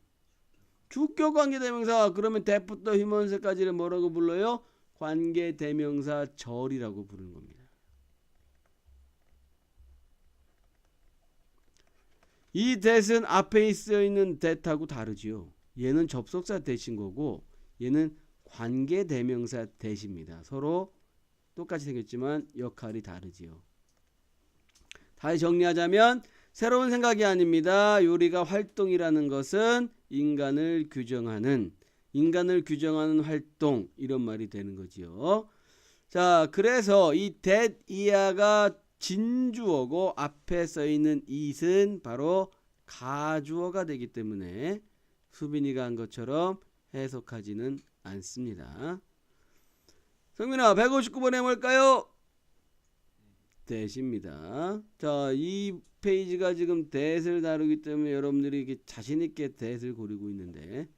주격 관계대명사. 그러면 that부터 휴먼스까지를 뭐라고 불러요? 관계대명사 절이라고 부르는 겁니다. 이 that은 앞에 쓰여있는 that하고 다르지요. 얘는 접속사 that인 거고 얘는 관계대명사 that입니다. 서로 똑같이 생겼지만 역할이 다르지요. 다시 정리하자면 새로운 생각이 아닙니다. 요리가 활동이라는 것은 인간을 규정하는 활동 이런 말이 되는 거지요. 자, 그래서 이 that 이하가 진주어고 앞에 써 있는 it은 바로 가주어가 되기 때문에 수빈이가 한 것처럼 해석하지는 않습니다. 성민아 159번에 뭘까요? that입니다. 자, 이 페이지가 지금 that을 다루기 때문에 여러분들이 이렇게 자신 있게 that을 고르고 있는데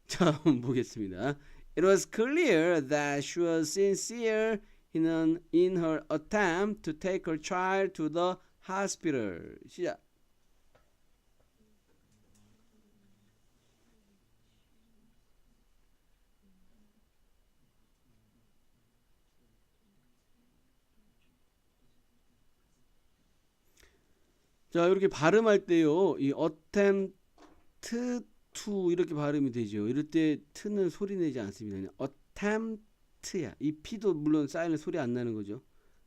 자, 한번 보겠습니다. It was clear that she was sincere in her attempt to take her child to the hospital. 시작. 자, 이렇게 발음할 때요. 이 attempt to 이렇게 발음이 되죠. 이럴 때 t는 소리 내지 않습니다. attempt야. 이 p도 물론 사인은 소리 안 나는 거죠.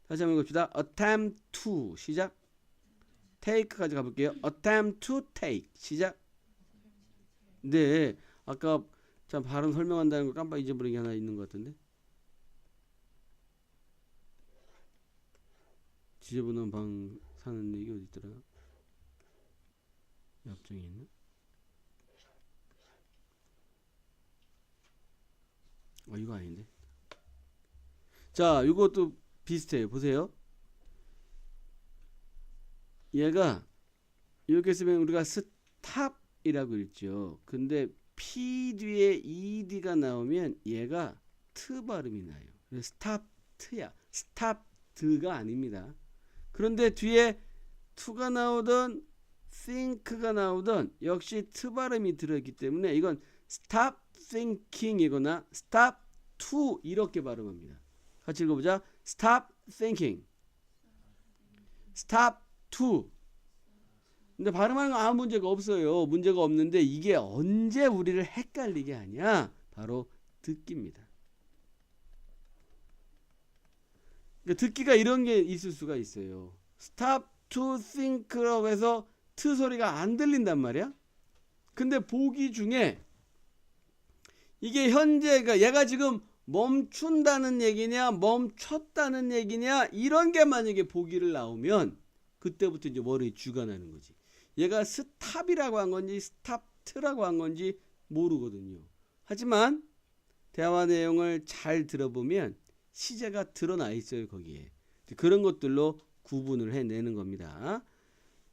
다시 한번 읽읍시다. attempt to 시작. take까지 가볼게요. attempt to take 시작. 네, 아까 참 발음 설명한다는 거 깜빡 잊어버린 게 하나 있는 것 같은데. 지저분한 방 사는 얘기 어디 있더라? 옆장에 있나? 이거 아닌데. 자, 이것도 비슷해요. 보세요. 얘가 이렇게 쓰면 우리가 스탑이라고 읽죠. 근데 P 뒤에 ED가 나오면 얘가 트 발음이 나요. 스탑트야. 스탑드가 아닙니다. 그런데 뒤에 to가 나오던 think가 나오던 역시 트 발음이 들어있기 때문에 이건 stop thinking이거나 stop to 이렇게 발음합니다. 같이 읽어보자. stop thinking, stop to. 근데 발음하는 건 아무 문제가 없어요. 문제가 없는데 이게 언제 우리를 헷갈리게 하냐? 바로 듣기입니다. 그러니까 듣기가 이런 게 있을 수가 있어요. stop to think라고 해서 트 소리가 안 들린단 말이야. 근데 보기 중에 이게 현재, 그러니까 얘가 지금 멈춘다는 얘기냐 멈췄다는 얘기냐 이런 게 만약에 보기를 나오면 그때부터 이제 머리에 쥐가 나는 거지. 얘가 스탑이라고 한 건지 스탑트라고 한 건지 모르거든요. 하지만 대화 내용을 잘 들어보면 시제가 드러나 있어요. 거기에. 그런 것들로 구분을 해내는 겁니다.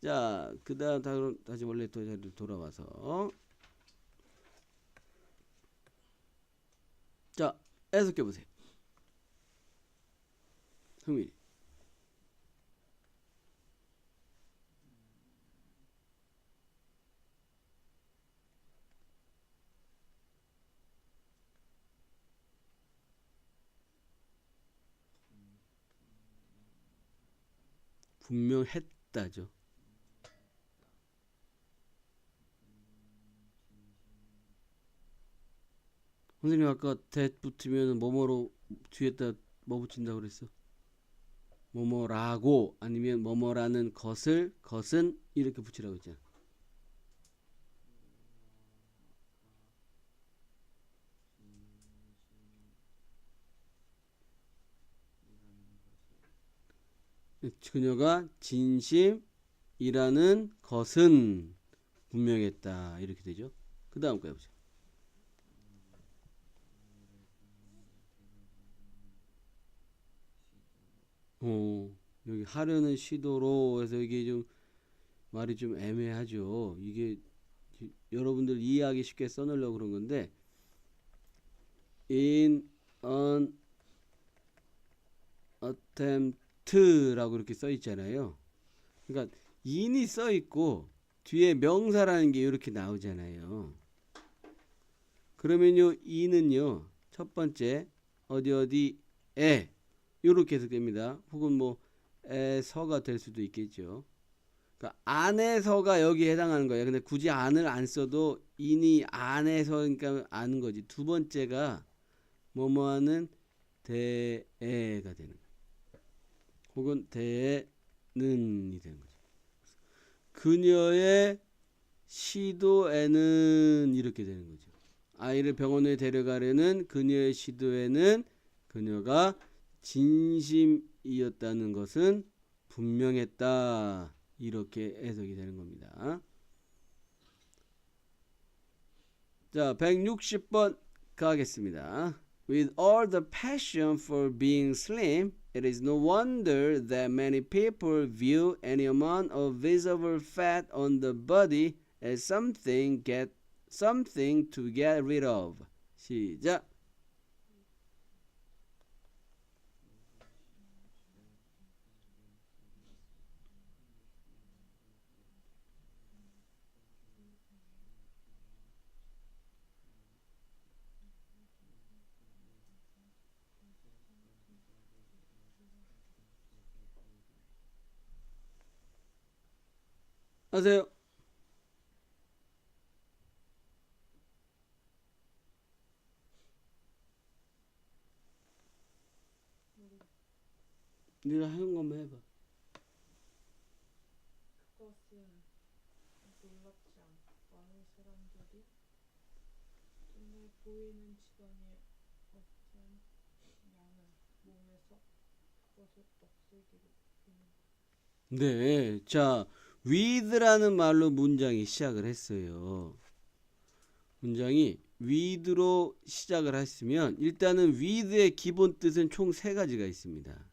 자, 그 다음 다시 원래 자리로 돌아와서 자, 해석해 보세요. 흥민이. 분명했다죠. 선생님 아까 that 붙으면 뭐뭐로 뒤에다 뭐 붙인다고 그랬어? 뭐뭐라고 아니면 뭐뭐라는 것은 이렇게 붙이라고 했잖아. 그녀가 진심이라는 것은 분명했다. 이렇게 되죠. 그 다음 거 해보자. 여기 하려는 시도로 해서 이게 좀 말이 좀 애매하죠. 이게 여러분들 이해하기 쉽게 써놓으려고 그런 건데 in an attempt라고 이렇게 써 있잖아요. 그러니까 in이 써 있고 뒤에 명사라는 게 이렇게 나오잖아요. 그러면요 in은요 첫 번째 어디에 이렇게 해석됩니다. 혹은 뭐 에서가 될 수도 있겠죠. 그러니까 안에서가 여기에 해당하는 거예요. 근데 굳이 안을 안 써도 인이 안에서 그러니까 아는 거지. 두 번째가 뭐뭐하는 대에가 되는 거예요. 혹은 대에는이 되는 거죠. 그녀의 시도에는 이렇게 되는 거죠. 아이를 병원에 데려가려는 그녀의 시도에는 그녀가 진심이었다는 것은 분명했다. 이렇게 해석이 되는 겁니다. 자, 160번 가겠습니다. With all the passion for being slim, it is no wonder that many people view any amount of visible fat on the body as something to get rid of. 시작. 하세요. 네가 하는 것만 해봐. 그것은 놀랍지 많은 사람들이 눈에 보이는 지방의 어떤 양을 몸에서 그것을 없애기로 비는 네, 자, with라는 말로 문장이 시작을 했어요. 문장이 with로 시작을 했으면 일단은 with의 기본 뜻은 총 세 가지가 있습니다.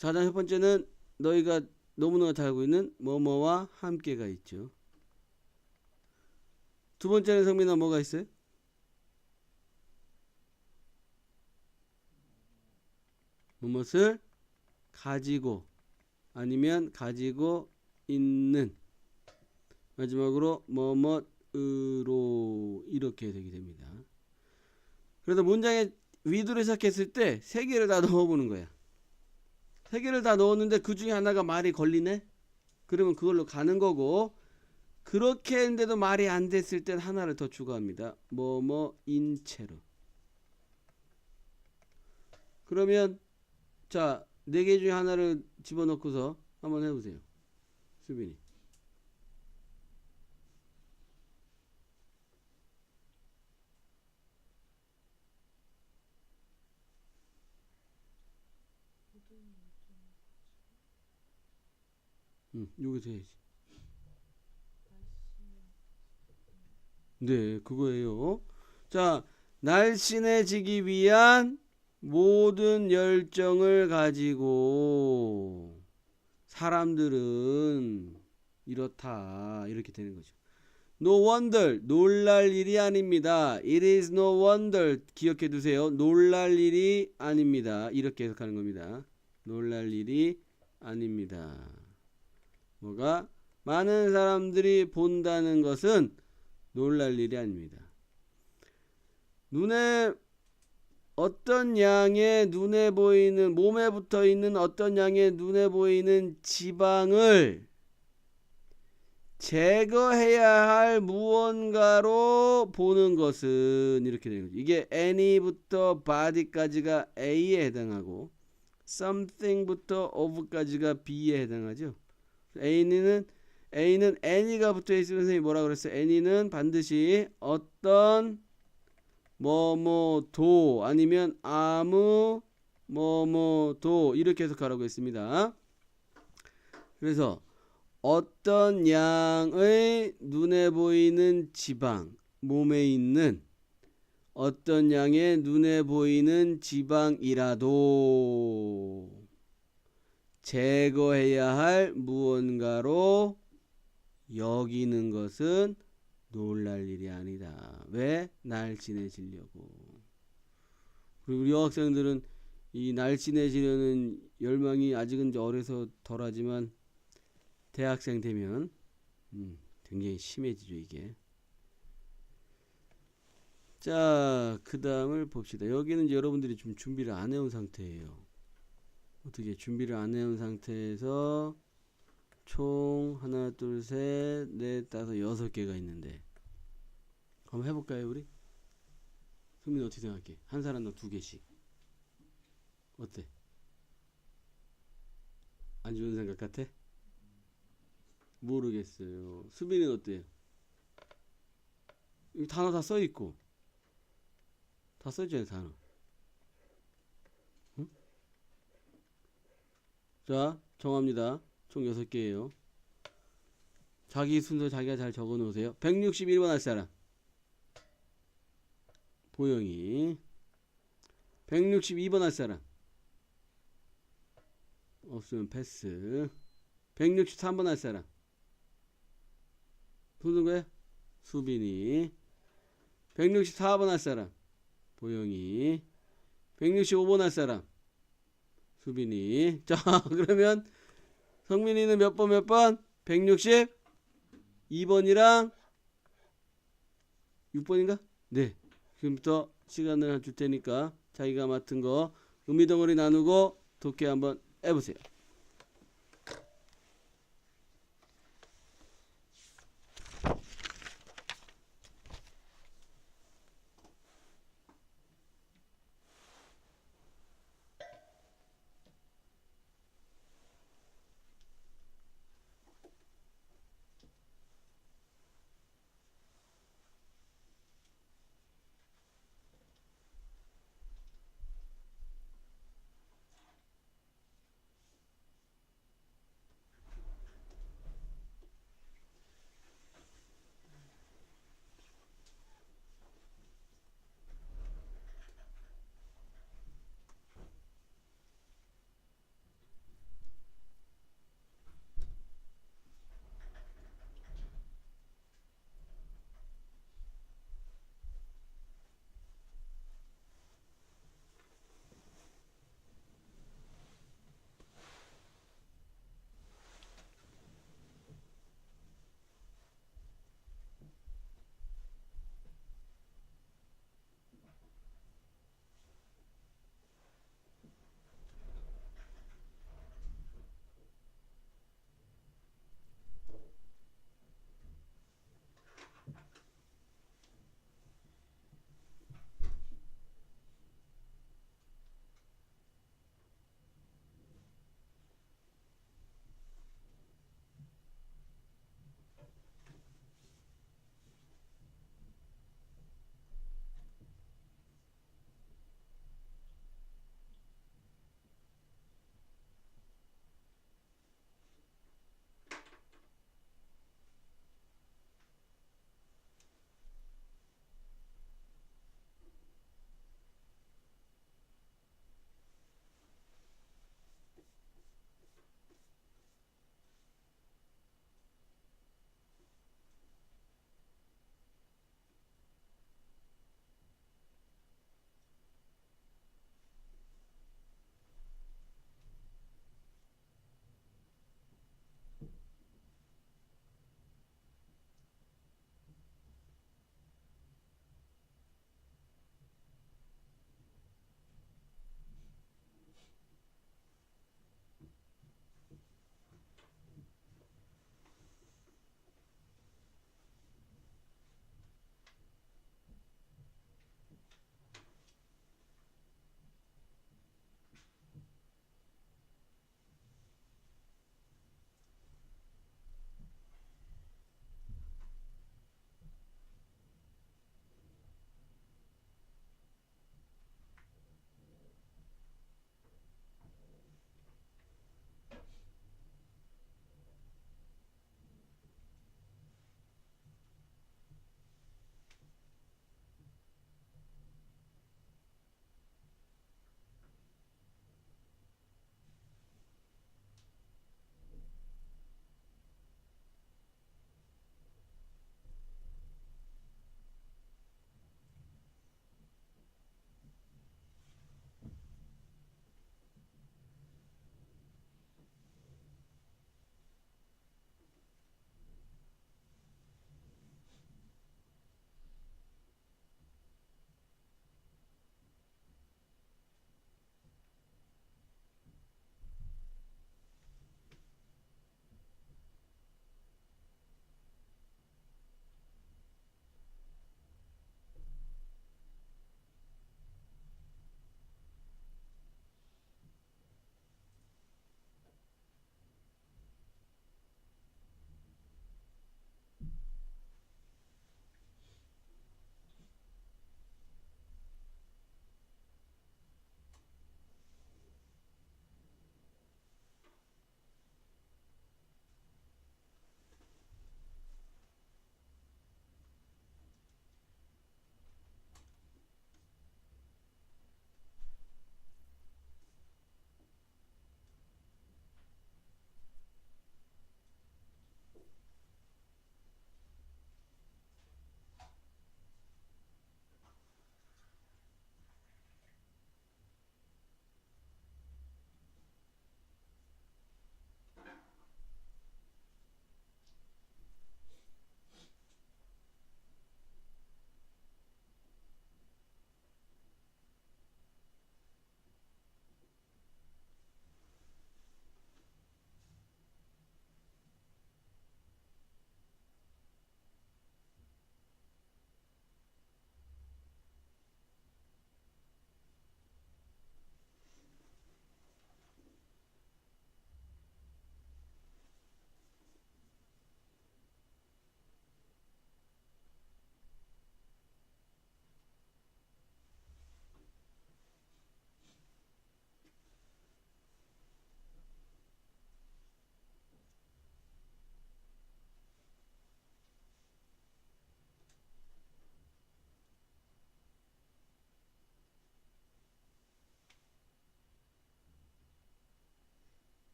가장 첫 번째는 너희가 너무나 잘 알고 있는 뭐뭐와 함께가 있죠. 두 번째는 성민아 뭐가 있어요? 무엇을 가지고 아니면 가지고 있는. 마지막으로 뭐뭐으로 이렇게 되게 됩니다. 그래서 문장에 with로 시작했을 때 세 개를 다 넣어보는 거야. 세 개를 다 넣었는데 그 중에 하나가 말이 걸리네? 그러면 그걸로 가는 거고, 그렇게 했는데도 말이 안 됐을 땐 하나를 더 추가합니다. 뭐뭐인 채로. 그러면 자, 네 개 중에 하나를 집어넣고서 한번 해보세요. 수빈이. 여기서 해야지. 네, 그거예요. 자, 날씬해지기 위한 모든 열정을 가지고 사람들은 이렇다. 이렇게 되는 거죠. No wonder, 놀랄 일이 아닙니다. It is no wonder, 기억해 두세요. 놀랄 일이 아닙니다. 이렇게 해석하는 겁니다. 놀랄 일이 아닙니다. 뭐가? 많은 사람들이 본다는 것은 놀랄 일이 아닙니다. 눈에 어떤 양의 눈에 보이는 몸에 붙어 있는 어떤 양의 눈에 보이는 지방을 제거해야 할 무언가로 보는 것은 이렇게 되는 거죠. 이게 any부터 body까지가 A에 해당하고 something부터 of까지가 B에 해당하죠. A는 any가 붙어 있으면 선생님이 뭐라고 그랬어요? any는 반드시 어떤 뭐뭐도 아니면 아무 뭐뭐도 이렇게 해석하라고 했습니다. 그래서 어떤 양의 눈에 보이는 지방, 몸에 있는 어떤 양의 눈에 보이는 지방이라도 제거해야 할 무언가로 여기는 것은 놀랄 일이 아니다. 왜? 날씬해지려고. 그리고 우리 여학생들은 이 날씬해지려는 열망이 아직은 이제 어려서 덜하지만 대학생 되면 굉장히 심해지죠 이게. 자, 그 다음을 봅시다. 여기는 이제 여러분들이 좀 준비를 안 해온 상태예요. 어떻게 준비를 안 해온 상태에서 총 하나, 둘, 셋, 넷, 다섯, 6개가 있는데 한번 해볼까요 우리? 승민 어떻게 생각해? 한 사람당 2개씩. 어때? 안 좋은 생각 같아? 모르겠어요. 수빈이는 어때요? 이 단어 다 써있고 다 써있잖아요 단어. 응? 자 정합니다. 총 6개예요. 자기 순서 자기가 잘 적어 놓으세요. 161번 할 사람 보영이. 162번 할 사람 없으면 패스. 163번 할 사람 손든 거야? 수빈이. 164번 할 사람 보영이. 165번 할 사람 수빈이. 자 그러면 성민이는 몇 번 몇 번? 162번이랑 6번인가? 네. 지금부터 시간을 줄 테니까 자기가 맡은 거 의미덩어리 나누고 독해 한번 해보세요.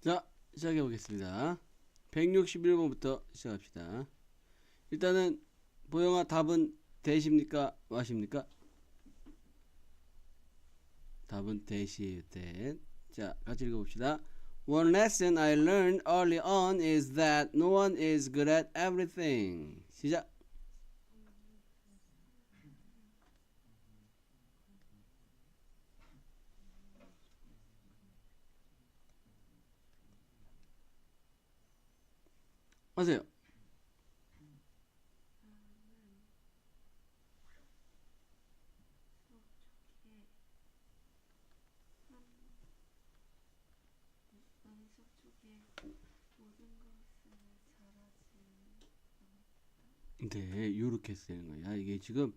자, 시작해 보겠습니다. 161번부터 시작합시다. 일단은 보영아 답은 대십니까? 마십니까? 답은 대시에요. 대. 자, 같이 읽어봅시다. One lesson I learned early on is that no one is good at everything. 시작. 하세요. 네, 요렇게 해서 되는 거야. 이게 지금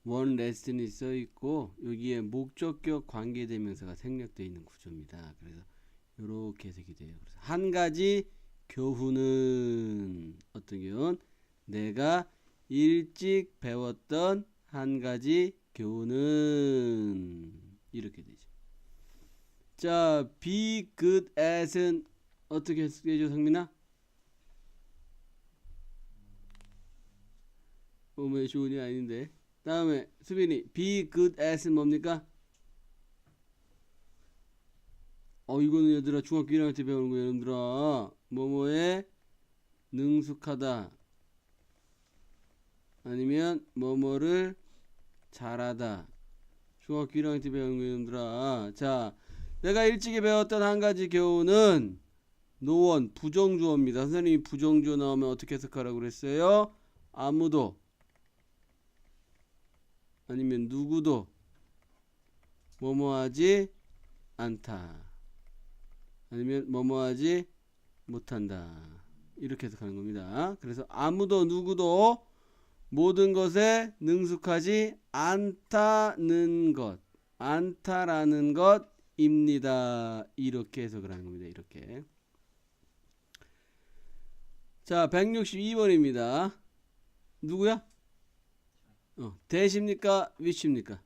원 레슨이 써 있고 여기에 목적격 관계대명사가 생략되어 있는 구조입니다. 그래서 요렇게 해석이 돼요. 그래서 한 가지 교훈은 어떤 교훈? 내가 일찍 배웠던 한 가지 교훈은 이렇게 되죠. 자, be good at은 어떻게 해석되죠, 성민아? 뭐의 조언이 아닌데. 다음에 수빈이 be good at은 뭡니까? 이거는 얘들아 중학교 1학년 때 배우는 거야. 여러분들아 뭐뭐에 능숙하다 아니면 뭐뭐를 잘하다. 중학교 1학년 때 배우는 거야. 여러분들아. 자, 내가 일찍이 배웠던 한 가지 교훈은 노원 부정주어입니다. 선생님이 부정주어 나오면 어떻게 해석하라고 그랬어요? 아무도 아니면 누구도 뭐뭐하지 않다. 아니면 뭐뭐하지 못한다. 이렇게 해석하는 겁니다. 그래서 아무도 누구도 모든 것에 능숙하지 않다는 것, 않다라는 것입니다. 이렇게 해석을 하는 겁니다. 이렇게. 자, 162번입니다. 누구야? 대시입니까? 위치입니까?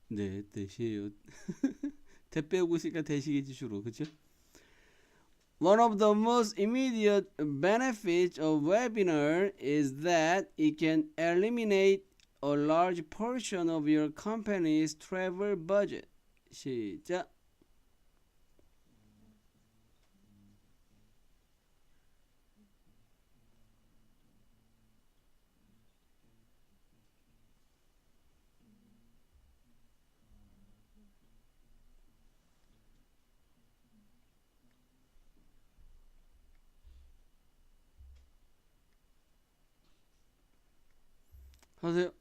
네, 대시예요. 대 빼고 있으니까 대시겠지 주로. 그쵸? One of the most immediate benefits of webinar is that it can eliminate a large portion of your company's travel budget. 시작. 하세요.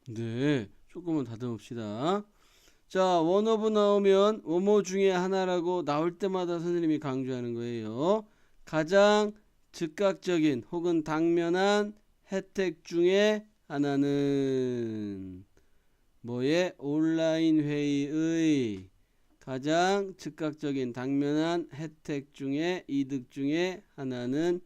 네, 조금만 다듬읍시다. 자, 원어브 나오면 뭐뭐 중에 하나라고 나올 때마다 선생님이 강조하는 거예요. 가장 즉각적인 혹은 당면한 혜택 중에 하나는 뭐의 온라인 회의의 가장 즉각적인 당면한 혜택 중에 이득 중에 하나는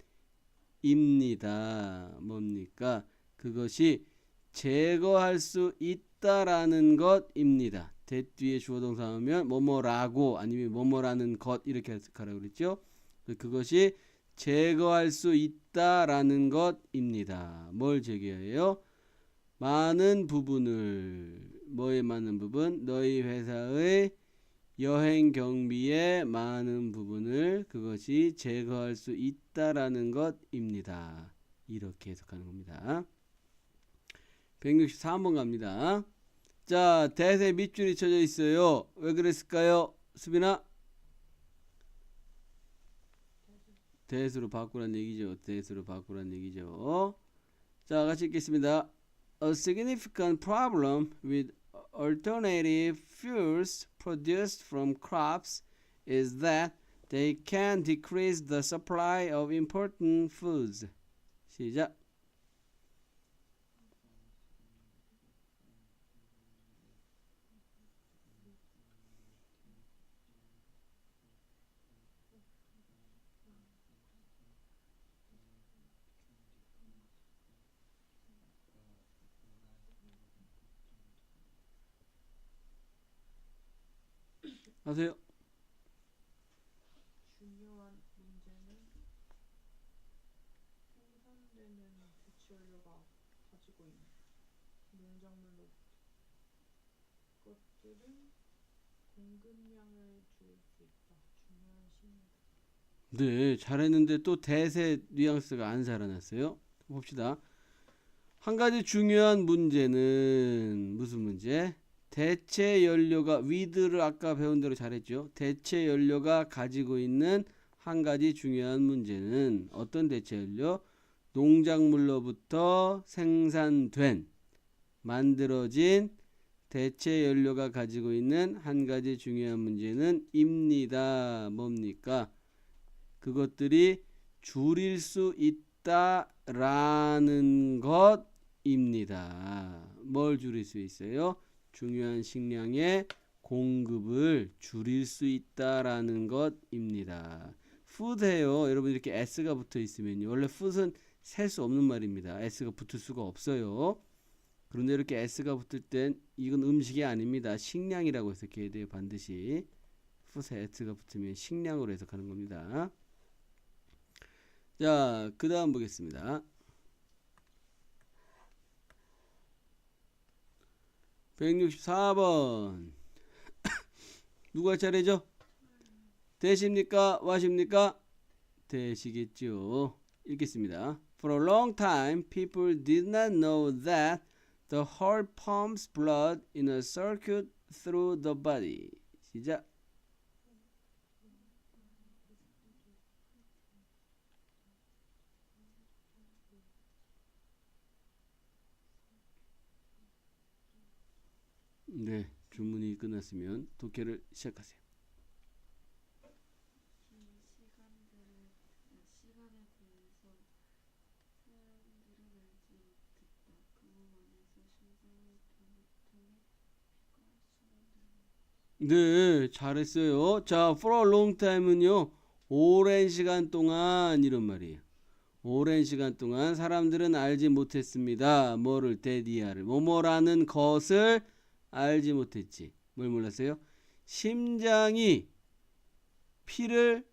입니다. 뭡니까? 그것이 제거할 수 있다라는 것입니다. 대 뒤에 주어 동사 하면 뭐뭐라고 아니면 뭐뭐라는 것 이렇게 해석하라고 그랬죠. 그것이 제거할 수 있다라는 것입니다. 뭘 제거해요? 많은 부분을 뭐의 많은 부분? 너희 회사의 여행 경비의 많은 부분을 그것이 제거할 수 있다라는 것입니다. 이렇게 해석하는 겁니다. 163번 갑니다. 자, 대세 밑줄이 쳐져 있어요. 왜 그랬을까요? 수빈아? 대수로 바꾸란 얘기죠. 대수로 바꾸란 얘기죠. 자, 같이 읽겠습니다. A significant problem with alternative fuels produced from crops is that they can decrease the supply of important foods. 시작. 하세요. 중요한 문제는 생산되는 대체연료가 가지고 있는 농작물로 것들은 공급량을 줄 수 있다. 중요한 신호다. 네, 잘했는데 또 대세 뉘앙스가 안 살아났어요. 봅시다. 한 가지 중요한 문제는 무슨 문제? 대체 연료가 위드를 아까 배운 대로 잘했죠. 대체 연료가 가지고 있는 한 가지 중요한 문제는 어떤 대체 연료? 농작물로부터 생산된 만들어진 대체 연료가 가지고 있는 한 가지 중요한 문제는 입니다. 뭡니까? 그것들이 줄일 수 있다라는 것입니다. 뭘 줄일 수 있어요? 중요한 식량의 공급을 줄일 수 있다라는 것입니다. food예요. 여러분 이렇게 s가 붙어 있으면요. 원래 food은 셀 수 없는 말입니다. s가 붙을 수가 없어요. 그런데 이렇게 s가 붙을 땐 이건 음식이 아닙니다. 식량이라고 해석해야 돼요. 반드시 food에 s가 붙으면 식량으로 해석하는 겁니다. 자, 그 다음 보겠습니다. 164번. 누가 차례죠? 대시입니까? 와십니까? 대시겠죠. 읽겠습니다. For a long time, people did not know that the heart pumps blood in a circuit through the body. 시작. 네, 주문이 끝났으면 독해를 시작하세요. 시간에 대해서 사람들은 알지 못했다. 그 몸 안에서 심장을 통해 피가 순환되는. 네, 잘했어요. 자, for a long time은요, 오랜 시간 동안 이런 말이에요. 오랜 시간 동안 사람들은 알지 못했습니다. 뭐를 데디아를 뭐뭐라는 것을 알지 못했지. 뭘 몰랐어요? 심장이 피를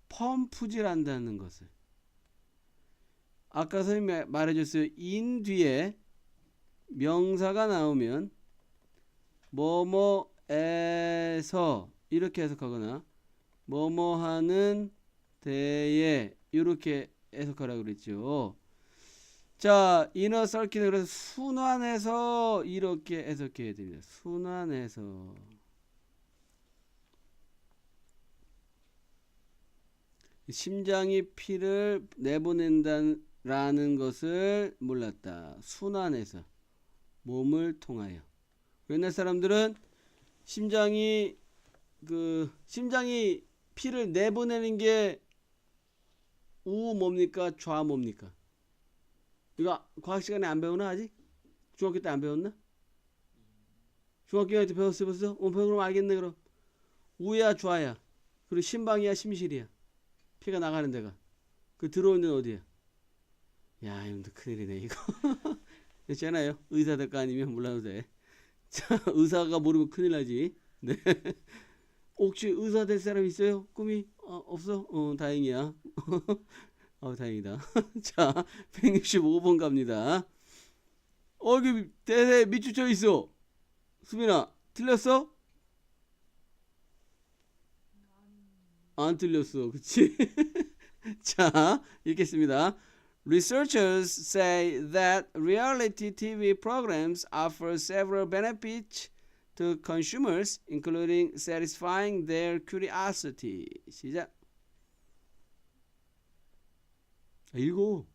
펌프질 한다는 것을. 아까 선생님이 말해줬어요. 인 뒤에 명사가 나오면 뭐뭐에서 이렇게 해석하거나 뭐뭐하는 데에 이렇게 해석하라고 그랬죠. 자, 이너 서킷은 그래서 순환해서 이렇게 해석해야 됩니다. 순환해서. 심장이 피를 내보낸다라는 것을 몰랐다. 순환해서. 몸을 통하여. 옛날 사람들은 심장이 피를 내보내는 게 우 뭡니까? 좌 뭡니까? 이거 과학 시간에 안 배우나 아직? 중학교 때 안 배웠나? 중학교 때 배웠어 벌써? 그럼 알겠네 그럼. 우야 좌야. 그리고 심방이야 심실이야. 피가 나가는 데가. 그 들어오는 데는 어디야? 야 이놈도 큰일이네 이거. 있잖아요. 의사 될 거 아니면 몰라도 돼. 자, 의사가 모르면 큰일 나지. 네. 혹시 의사 될 사람 있어요? 꿈이? 없어? 다행이야. 다행이다. 자, 165번 갑니다. 여기 대세 밑줄쳐 있어. 수빈아, 틀렸어? 안 틀렸어. 그치? 자, 읽겠습니다. Researchers say that reality TV programs offer several benefits to consumers, including satisfying their curiosity. 시작. 읽어.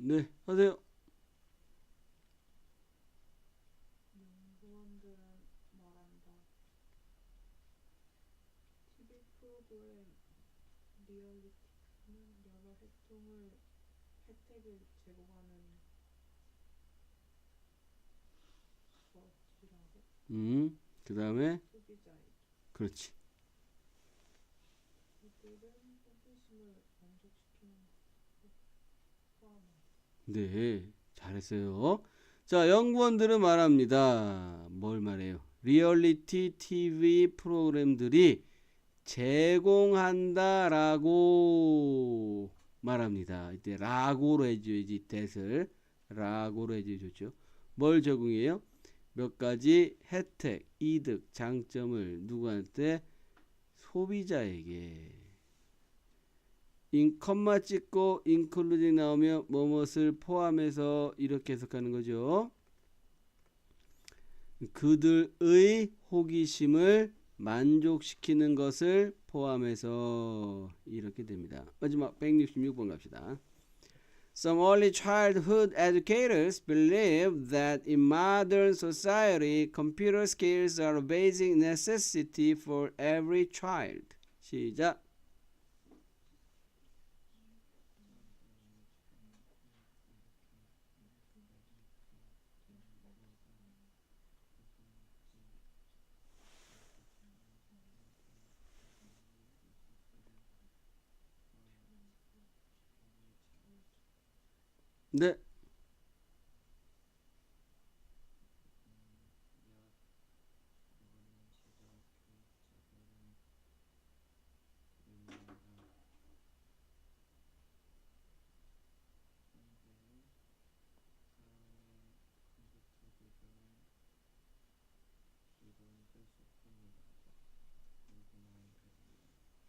네, 하세요. 연구원들은 말한다. TV 프로그램 리얼리티는 여러 혜택을 제공하는 것이라고 그 다음에 소비자에게. 그렇지. 이들은 호기심을 만족시키는 것을 포함한다. 네, 잘했어요. 자, 연구원들은 말합니다. 뭘 말해요? 리얼리티 TV 프로그램들이 제공한다라고 말합니다. 이때 라고로 해줘야지, that을 라고로 해줘야 좋죠. 뭘 제공해요? 몇 가지 혜택, 이득, 장점을 누구한테? 소비자에게. 컴마 찍고 including 나오면 뭐뭇을 포함해서 이렇게 해석하는 거죠. 그들의 호기심을 만족시키는 것을 포함해서 이렇게 됩니다. 마지막 166번 갑시다. Some early childhood educators believe that in modern society, computer skills are a basic necessity for every child. 시작. 네.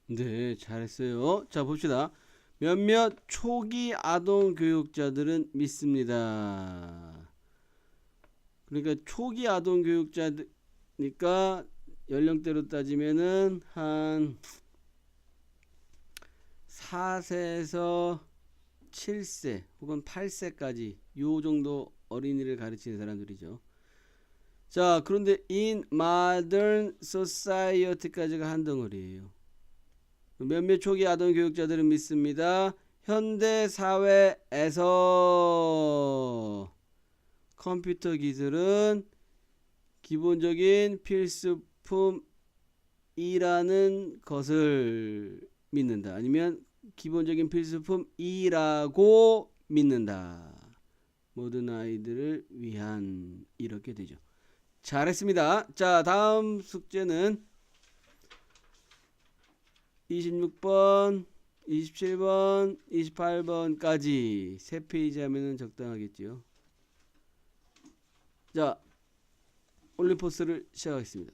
네, 잘했어요. 자, 봅시다. 몇몇 초기 아동 교육자들은 믿습니다. 그러니까 초기 아동 교육자니까 연령대로 따지면은 한 4세에서 7세 혹은 8세까지 요 정도 어린이를 가르치는 사람들이죠. 자, 그런데 in modern society까지가 한 덩어리예요. 몇몇 초기 아동 교육자들은 믿습니다. 현대 사회에서 컴퓨터 기술은 기본적인 필수품이라는 것을 믿는다. 아니면 기본적인 필수품이라고 믿는다. 모든 아이들을 위한 이렇게 되죠. 잘했습니다. 자, 다음 숙제는 26번, 27번, 28번까지 3페이지 하면은 적당하겠죠. 자, 올림포스를 시작하겠습니다.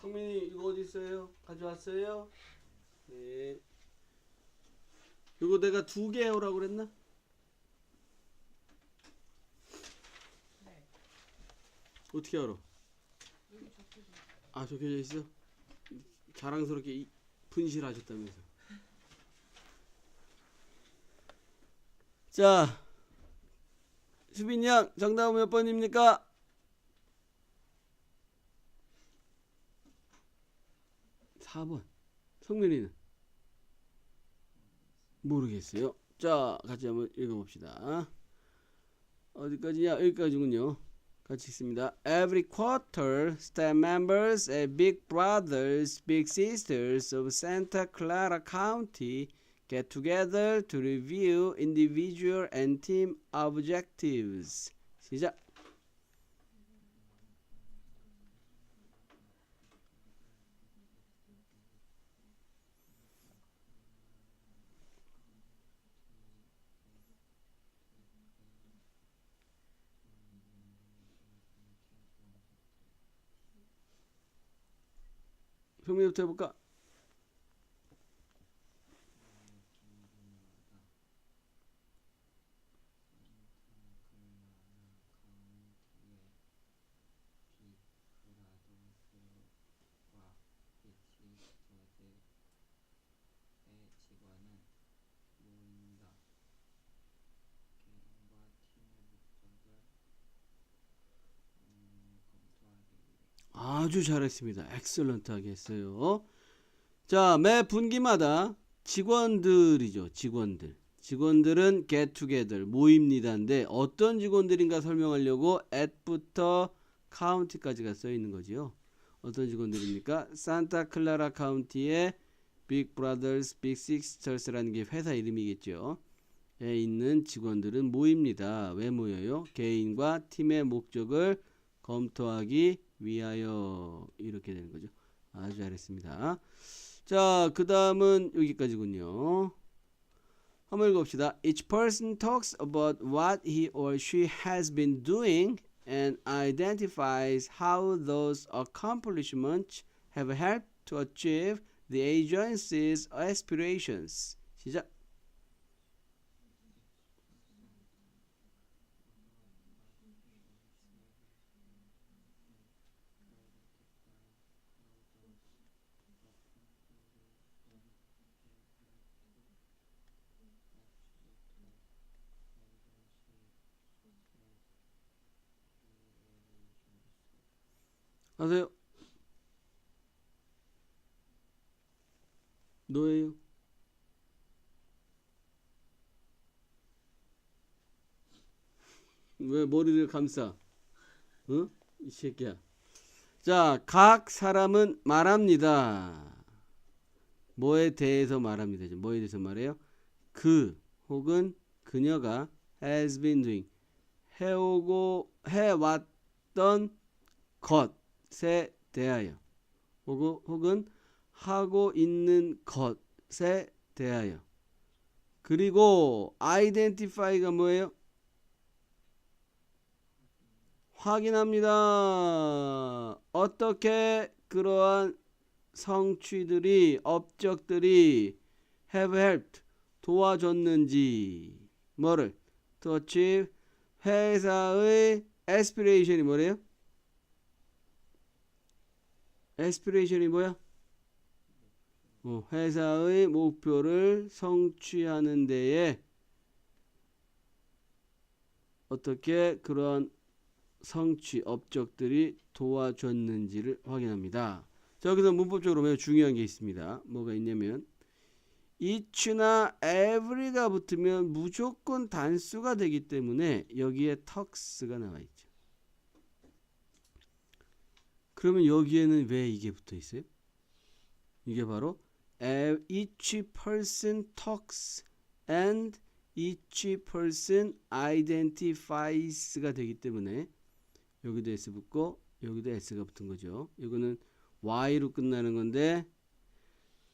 성민이 이거 어디 있어요? 가져왔어요? 네. 이거 내가 2개 해오라고 그랬나? 네. 어떻게 알아? 여기 적혀져 있어요. 아, 적혀져 있어? 자랑스럽게 분실하셨다면서. 자, 수빈 양 정답은 몇 번입니까? 4번. 성민이는? 모르겠어요. 자, 같이 한번 읽어봅시다. 어디까지냐? 여기까지군요. 같이 읽습니다. Every quarter, staff members and big brothers, big sisters of Santa Clara County get together to review individual and team objectives. 시작. 성민이부터 해볼까? 아주 잘했습니다. 엑셀런트하게 했어요. 자, 매 분기마다 직원들이죠. 직원들은 get together, 모입니다인데 어떤 직원들인가 설명하려고 at부터 county까지가 써 있는 거지요. 어떤 직원들입니까? 산타클라라 카운티의 Big Brothers, Big Sisters라는 게 회사 이름이겠죠. 에 있는 직원들은 모입니다. 왜 모여요? 개인과 팀의 목적을 검토하기 위하여. 이렇게 되는 거죠. 아주 잘했습니다. 자, 그 다음은 여기까지군요. 한번 읽어봅시다. Each person talks about what he or she has been doing and identifies how those accomplishments have helped to achieve the agency's aspirations. 시작. 하세요. 너예요. 왜 머리를 감싸? 응? 이 새끼야. 자, 각 사람은 말합니다. 뭐에 대해서 말합니다. 뭐에 대해서 말해요? 그 혹은 그녀가 has been doing, 해왔던 것에 대하여, 혹은 하고 있는 것에 대하여. 그리고 identify가 뭐예요? 확인합니다. 어떻게 그러한 성취들이, 업적들이 have helped, 도와줬는지. 뭐를? to achieve, 회사의 aspiration이 뭐래요? aspiration이 뭐야? 회사의 목표를 성취하는 데에 어떻게 그러한 성취, 업적들이 도와줬는지를 확인합니다. 자, 여기서 문법적으로 매우 중요한 게 있습니다. 뭐가 있냐면 each나 every가 붙으면 무조건 단수가 되기 때문에 여기에 tux가 나와 있죠. 그러면 여기에는 왜 이게 붙어 있어요? 이게 바로 each person talks and each person identifies가 되기 때문에 여기도 S 붙고 여기도 S가 붙은 거죠. 이거는 Y로 끝나는 건데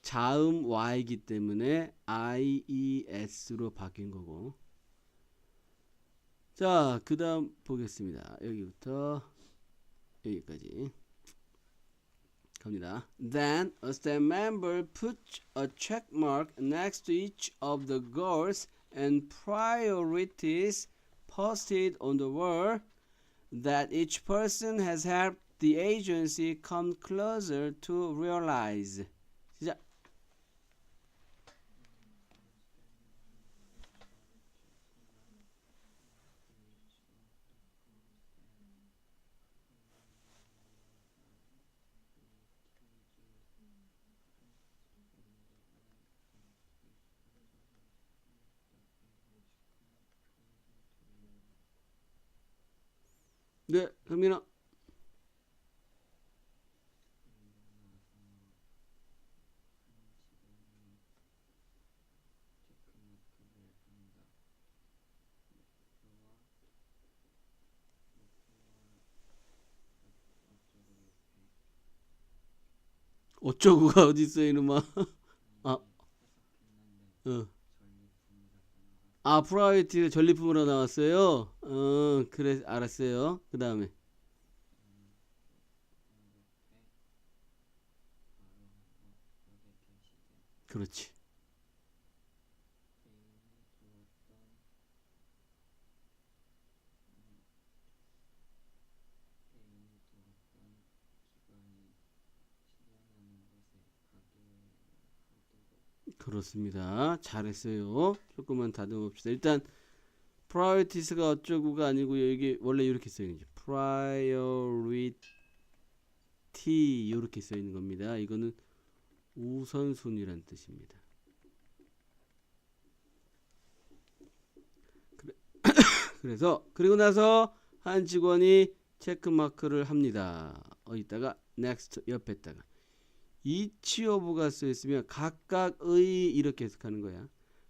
자음 Y이기 때문에 IES로 바뀐 거고. 자, 그 다음 보겠습니다. 여기부터 여기까지 갑니다. Then a staff member puts a check mark next to each of the goals and priorities posted on the wall that each person has helped the agency come closer to realize. 시작. 네, 성민아. 어쩌고가 어디 있어 이놈아. 아, 어. 아, 프라이어티가 전리품으로 나왔어요. 그래, 알았어요. 그 다음에. 그렇지. 그렇습니다. 잘했어요. 조금만 다듬읍시다. 일단 priorities가 어쩌고가 아니고요. 이게 원래 이렇게 써 있는 거죠. priority 이렇게 써 있는 겁니다. 이거는 우선순위란 뜻입니다. 그래서 그리고 나서 한 직원이 체크 마크를 합니다. 어디다가 next 옆에다가 each of가 써 있으면 각각의 이렇게 해석하는 거야.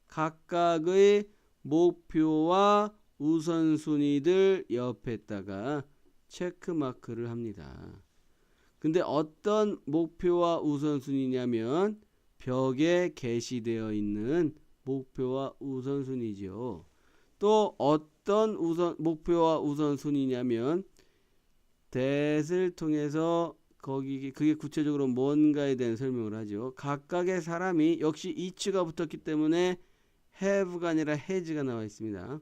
각각의 목표와 우선순위들 옆에다가 체크 마크를 합니다. 근데 어떤 목표와 우선순위냐면 벽에 게시되어 있는 목표와 우선순위죠. 또 어떤 목표와 우선순위냐면 that을 통해서 그게 구체적으로 뭔가에 대한 설명을 하죠. 각각의 사람이 역시 each가 붙었기 때문에 have가 아니라 has가 나와 있습니다.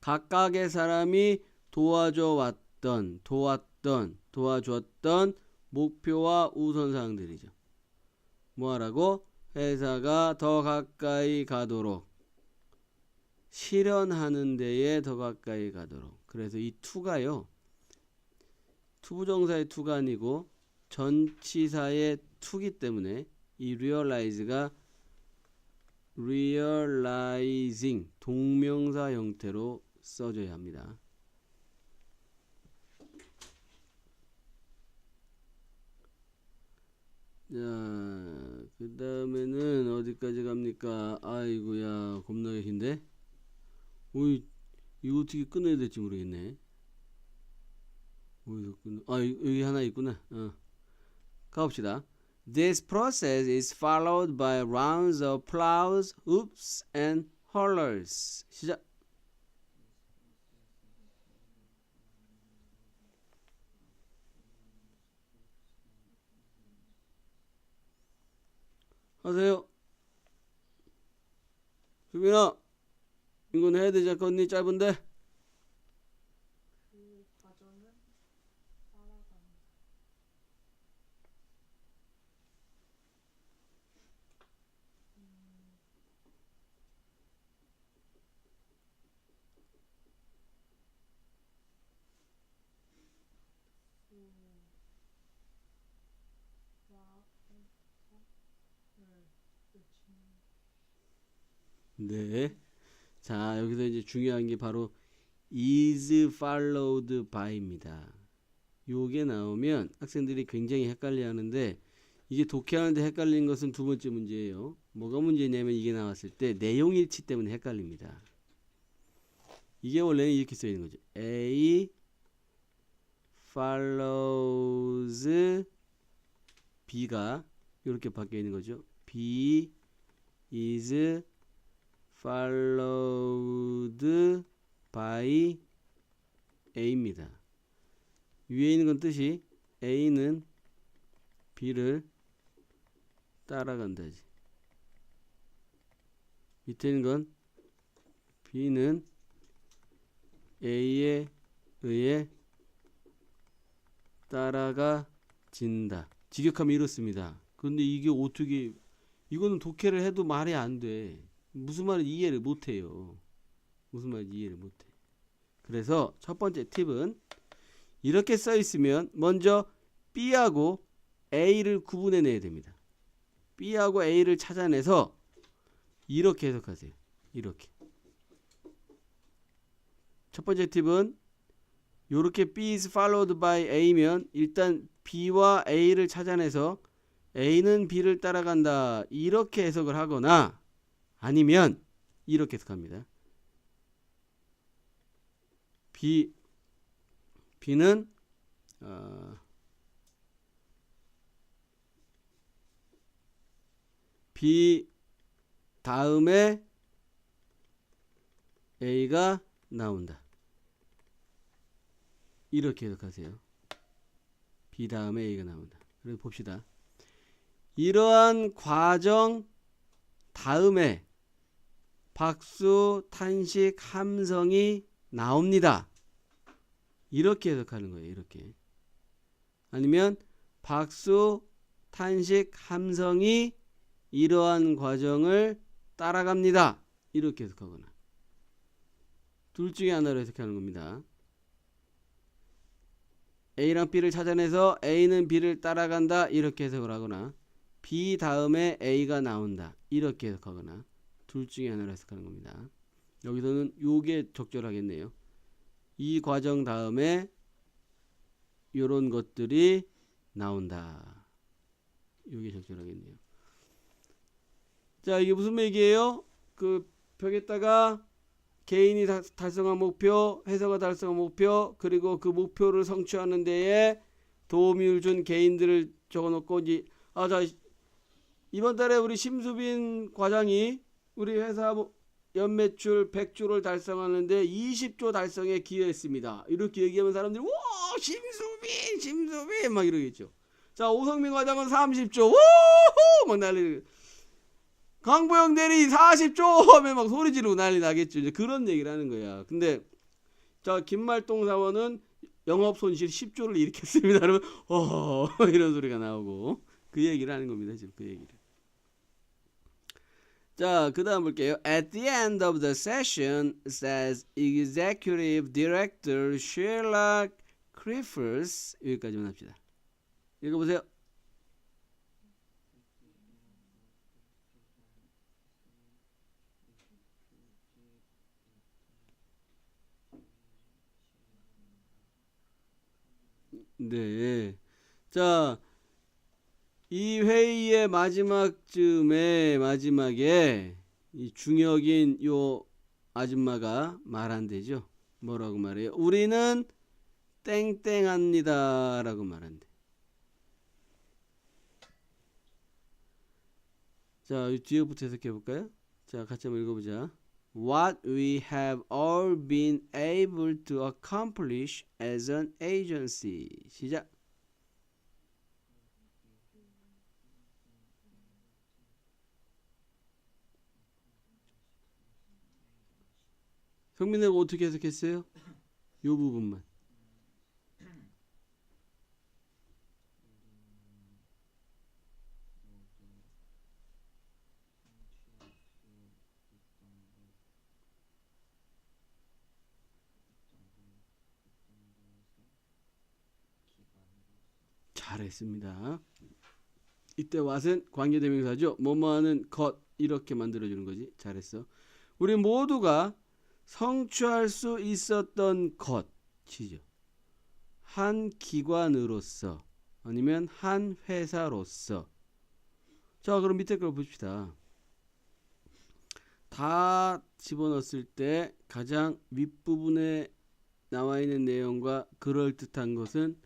각각의 사람이 도와주었던 목표와 우선사항들이죠. 뭐하라고? 회사가 더 가까이 가도록 실현하는 데에 더 가까이 가도록. 그래서 이 to가요. 투부정사의 to가 아니고 전치사의 to기 때문에 이 realize가 realizing 동명사 형태로 써줘야 합니다. 자, 그 다음에는 어디까지 갑니까? 아이고야, 겁나게 긴데? 오이, 이거 어떻게 끊어야 될지 모르겠네. 어디서 끊어? 아, 여기 하나 있구나. 가봅시다. This process is followed by rounds of plows, oops, and haulers. 시작. 하세요. 수빈아, 이건 해야 되지 않겠니? 짧은데? 그 과정은 따라간다. 네. 자, 여기서 이제 중요한 게 바로 is followed by입니다. 요게 나오면 학생들이 굉장히 헷갈려 하는데 이게 독해하는데 헷갈리는 것은 두 번째 문제예요. 뭐가 문제냐면 이게 나왔을 때 내용일치 때문에 헷갈립니다. 이게 원래는 이렇게 써 있는 거죠. A follows B가 이렇게 바뀌어 있는 거죠. B is followed by A입니다. 위에 있는 건 뜻이 A는 B를 따라간다지. 밑에 있는 건 B는 A에 의해 따라가진다. 직역하면 이렇습니다. 그런데 이게 어떻게 이거는 독해를 해도 말이 안 돼. 무슨 말인지 이해를 못해요. 무슨 말인지 이해를 못해. 그래서 첫 번째 팁은 이렇게 써 있으면 먼저 B하고 A를 구분해내야 됩니다. B하고 A를 찾아내서 이렇게 해석하세요. 이렇게. 첫 번째 팁은 이렇게 B is followed by A면 일단 B와 A를 찾아내서 A는 B를 따라간다. 이렇게 해석을 하거나 아니면 이렇게 해석합니다. B는 B 다음에 A가 나온다. 이렇게 해석하세요. B 다음에 A가 나온다. 그래서 봅시다. 이러한 과정 다음에 박수, 탄식, 함성이 나옵니다. 이렇게 해석하는 거예요. 이렇게. 아니면 박수, 탄식, 함성이 이러한 과정을 따라갑니다. 이렇게 해석하거나. 둘 중에 하나로 해석하는 겁니다. A랑 B를 찾아내서 A는 B를 따라간다. 이렇게 해석을 하거나 B 다음에 A가 나온다. 이렇게 해석하거나 둘 중에 하나로 해석하는 겁니다. 여기서는 요게 적절하겠네요. 이 과정 다음에 요런 것들이 나온다. 요게 적절하겠네요. 자, 이게 무슨 얘기예요? 그 벽에다가 개인이 달성한 목표, 회사가 달성한 목표, 그리고 그 목표를 성취하는 데에 도움을 준 개인들을 적어놓고 이제 자, 이번 달에 우리 심수빈 과장이 우리 회사 연매출 100조를 달성하는데 20조 달성에 기여했습니다. 이렇게 얘기하면 사람들이 와 심수빈 막 이러겠죠. 자, 오성민 과장은 30조 우후 막 난리. 강보영 대리 40조 하면 막 소리 지르고 난리 나겠죠. 이제 그런 얘기를 하는 거야. 근데 자, 김말동 사원은 영업 손실 10조를 일으켰습니다. 그러면 이런 소리가 나오고 그 얘기를 하는 겁니다. 지금 그 얘기를. 자, 그 다음 볼게요. At the end of the session, says Executive Director Sherlock Clifford. 여기까지만 합시다. 읽어보세요. 네. 자, 이 회의의 마지막에 이 중역인 요 아줌마가 말한대죠. 뭐라고 말해요? 우리는 땡땡합니다 라고 말한대. 자, 이 뒤에부터 해석해 볼까요? 자, 같이 한번 읽어보자. What we have all been able to accomplish as an agency. 시작. 성민이가 어떻게 해석했어요? 요 부분만. 잘했습니다. 이때 what은 관계대명사죠. 뭐뭐하는 것 이렇게 만들어주는 거지. 잘했어. 우리 모두가 성취할 수 있었던 것이죠. 한 기관으로서 아니면 한 회사로서. 자, 그럼 밑에 걸 봅시다. 다 집어넣었을 때 가장 윗부분에 나와 있는 내용과 그럴듯한 것은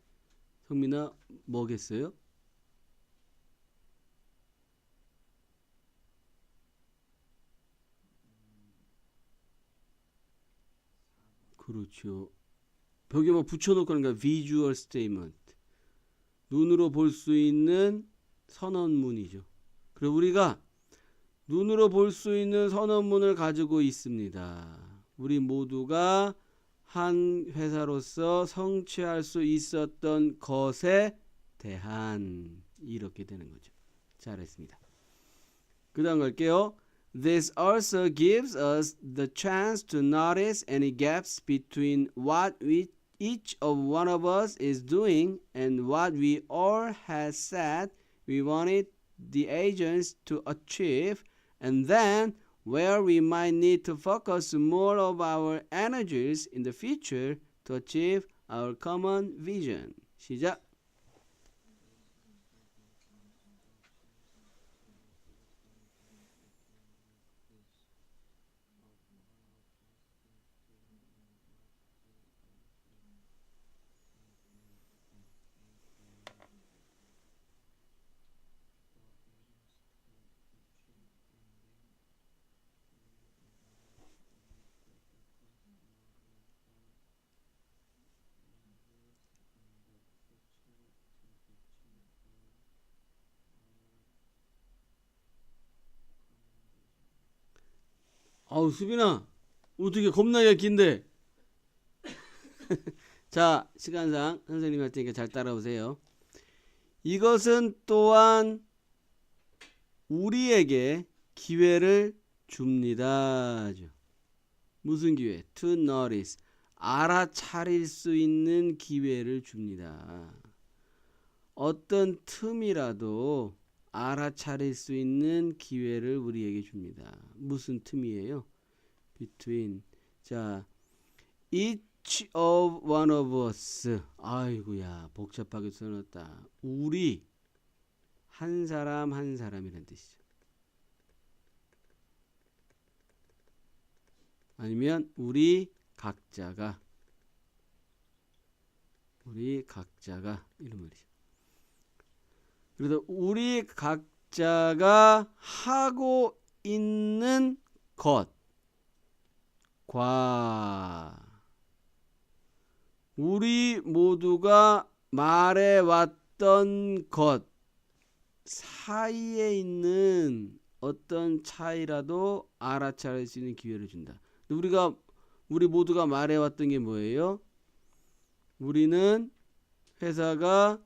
성민아 뭐겠어요? 그렇죠. 벽에 뭐 붙여놓고 하는 거야. visual statement. 눈으로 볼 수 있는 선언문이죠. 그리고 우리가 눈으로 볼 수 있는 선언문을 가지고 있습니다. 우리 모두가 한 회사로서 성취할 수 있었던 것에 대한 이렇게 되는 거죠. 잘했습니다. 그 다음 갈게요. This also gives us the chance to notice any gaps between what each of one of us is doing and what we all had said we wanted the agents to achieve, and then where we might need to focus more of our energies in the future to achieve our common vision. 시작. 아우 수빈아 어떻게 겁나게 긴데. 자 시간상 선생님이 할 테니까 잘 따라오세요. 이것은 또한 우리에게 기회를 줍니다. 무슨 기회? To notice. 알아차릴 수 있는 기회를 줍니다. 어떤 틈이라도 알아차릴 수 있는 기회를 우리에게 줍니다. 무슨 틈이에요? Between. 자, each of one of us. 아이고야, 복잡하게 써놨다. 우리 한 사람 한 사람이란 뜻이죠. 아니면 우리 각자가 이런 말이죠. 그래서 우리 각자가 하고 있는 것과 우리 모두가 말해왔던 것 사이에 있는 어떤 차이라도 알아차릴 수 있는 기회를 준다. 우리 모두가 말해왔던 게 뭐예요? 우리는 회사가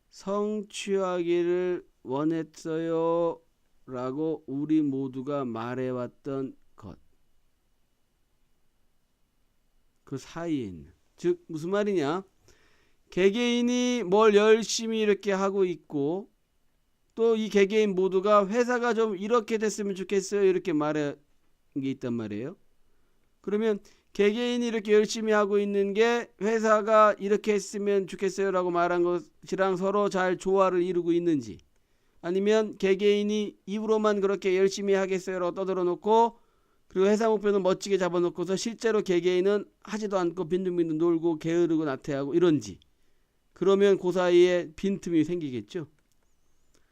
성취하기를 원했어요 라고 우리 모두가 말해왔던 것. 그 사이에 있는. 즉 무슨 말이냐? 개개인이 뭘 열심히 이렇게 하고 있고 또 이 개개인 모두가 회사가 좀 이렇게 됐으면 좋겠어요 이렇게 말한 게 있단 말이에요. 그러면 개개인이 이렇게 열심히 하고 있는 게 회사가 이렇게 했으면 좋겠어요 라고 말한 것이랑 서로 잘 조화를 이루고 있는지, 아니면 개개인이 입으로만 그렇게 열심히 하겠어요 라고 떠들어 놓고 그리고 회사 목표는 멋지게 잡아놓고서 실제로 개개인은 하지도 않고 빈둥빈둥 놀고 게으르고 나태하고 이런지, 그러면 그 사이에 빈틈이 생기겠죠.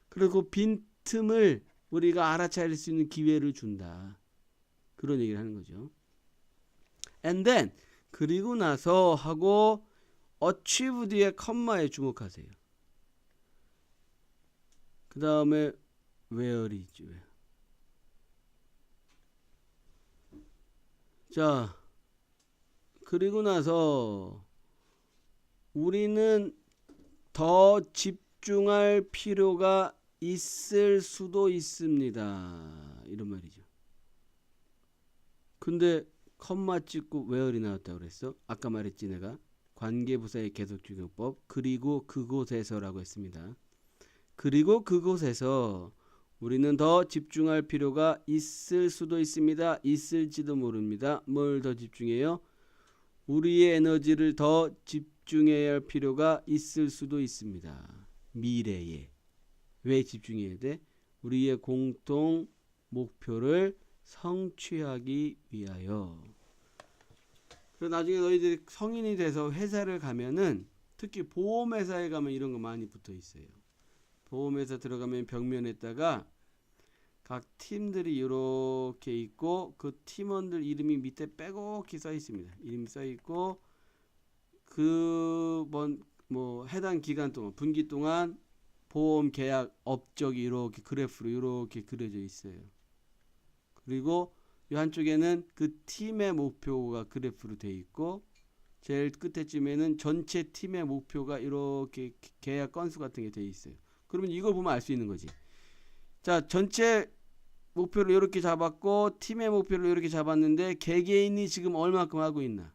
그리고 그 빈틈을 우리가 알아차릴 수 있는 기회를 준다. 그런 얘기를 하는 거죠. And then 그리고 나서 하고 achieve 뒤에 컴마에 주목하세요. 그 다음에 where이죠. 자, 그리고 나서 우리는 더 집중할 필요가 있을 수도 있습니다. 이런 말이죠. 근데 컴마 찍고 where이 나왔다고 그랬어? 아까 말했지 내가. 관계부사의 계속적용법 그리고 그곳에서라고 했습니다. 그리고 그곳에서 우리는 더 집중할 필요가 있을 수도 있습니다. 있을지도 모릅니다. 뭘 더 집중해요? 우리의 에너지를 더 집중해야 할 필요가 있을 수도 있습니다. 미래에. 왜 집중해야 돼? 우리의 공통 목표를 성취하기 위하여. 그래서 나중에 너희들이 성인이 돼서 회사를 가면은 특히 보험회사에 가면 이런 거 많이 붙어 있어요. 보험회사 들어가면 벽면에다가 각 팀들이 이렇게 있고 그 팀원들 이름이 밑에 빼곡히 써 있습니다. 이름이 써 있고 그 뭐 해당 기간 동안 분기 동안 보험 계약 업적이 이렇게 그래프로 이렇게 그려져 있어요. 그리고 이 한쪽에는 그 팀의 목표가 그래프로 돼 있고 제일 끝에쯤에는 전체 팀의 목표가 이렇게 계약 건수 같은 게 돼 있어요. 그러면 이걸 보면 알 수 있는 거지. 자, 전체 목표를 이렇게 잡았고 팀의 목표를 이렇게 잡았는데 개개인이 지금 얼마큼 하고 있나?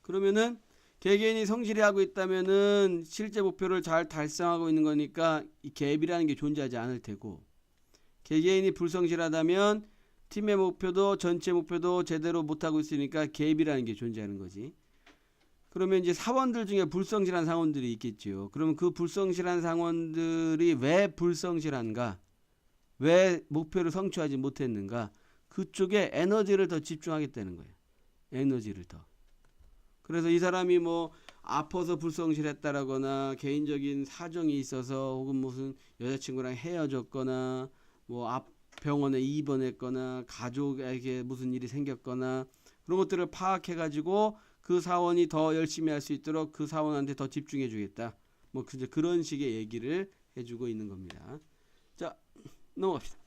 그러면은 개개인이 성실히 하고 있다면은 실제 목표를 잘 달성하고 있는 거니까 이 갭이라는 게 존재하지 않을 테고, 개개인이 불성실하다면 팀의 목표도 전체 목표도 제대로 못하고 있으니까 갭이라는 게 존재하는 거지. 그러면 이제 사원들 중에 불성실한 사원들이 있겠죠. 그러면 그 불성실한 사원들이 왜 불성실한가? 왜 목표를 성취하지 못했는가? 그쪽에 에너지를 더 집중하겠다는 거예요. 에너지를 더. 그래서 이 사람이 뭐 아파서 불성실했다라거나 개인적인 사정이 있어서 혹은 무슨 여자친구랑 헤어졌거나 뭐 병원에 입원했거나 가족에게 무슨 일이 생겼거나 그런 것들을 파악해가지고 그 사원이 더 열심히 할 수 있도록 그 사원한테 더 집중해 주겠다. 뭐 그런 식의 얘기를 해주고 있는 겁니다. 자, 넘어갑시다.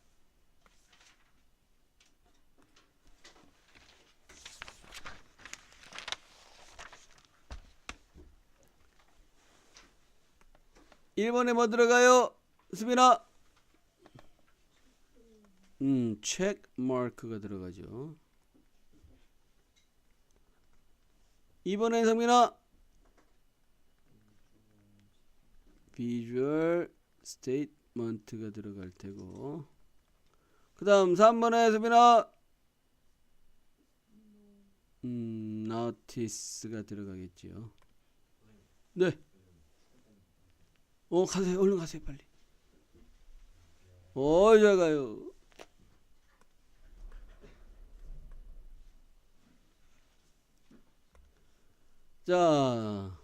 1번에 뭐 들어가요? 수빈아. 체크 마크가 들어가죠. 2번에 성민아. 비주얼 스테이트먼트가 들어갈 테고. 그 다음 3번에 수빈아. notice가 들어가겠죠. 네. 가세요. 얼른 가세요. 빨리. 잘 가요. 자,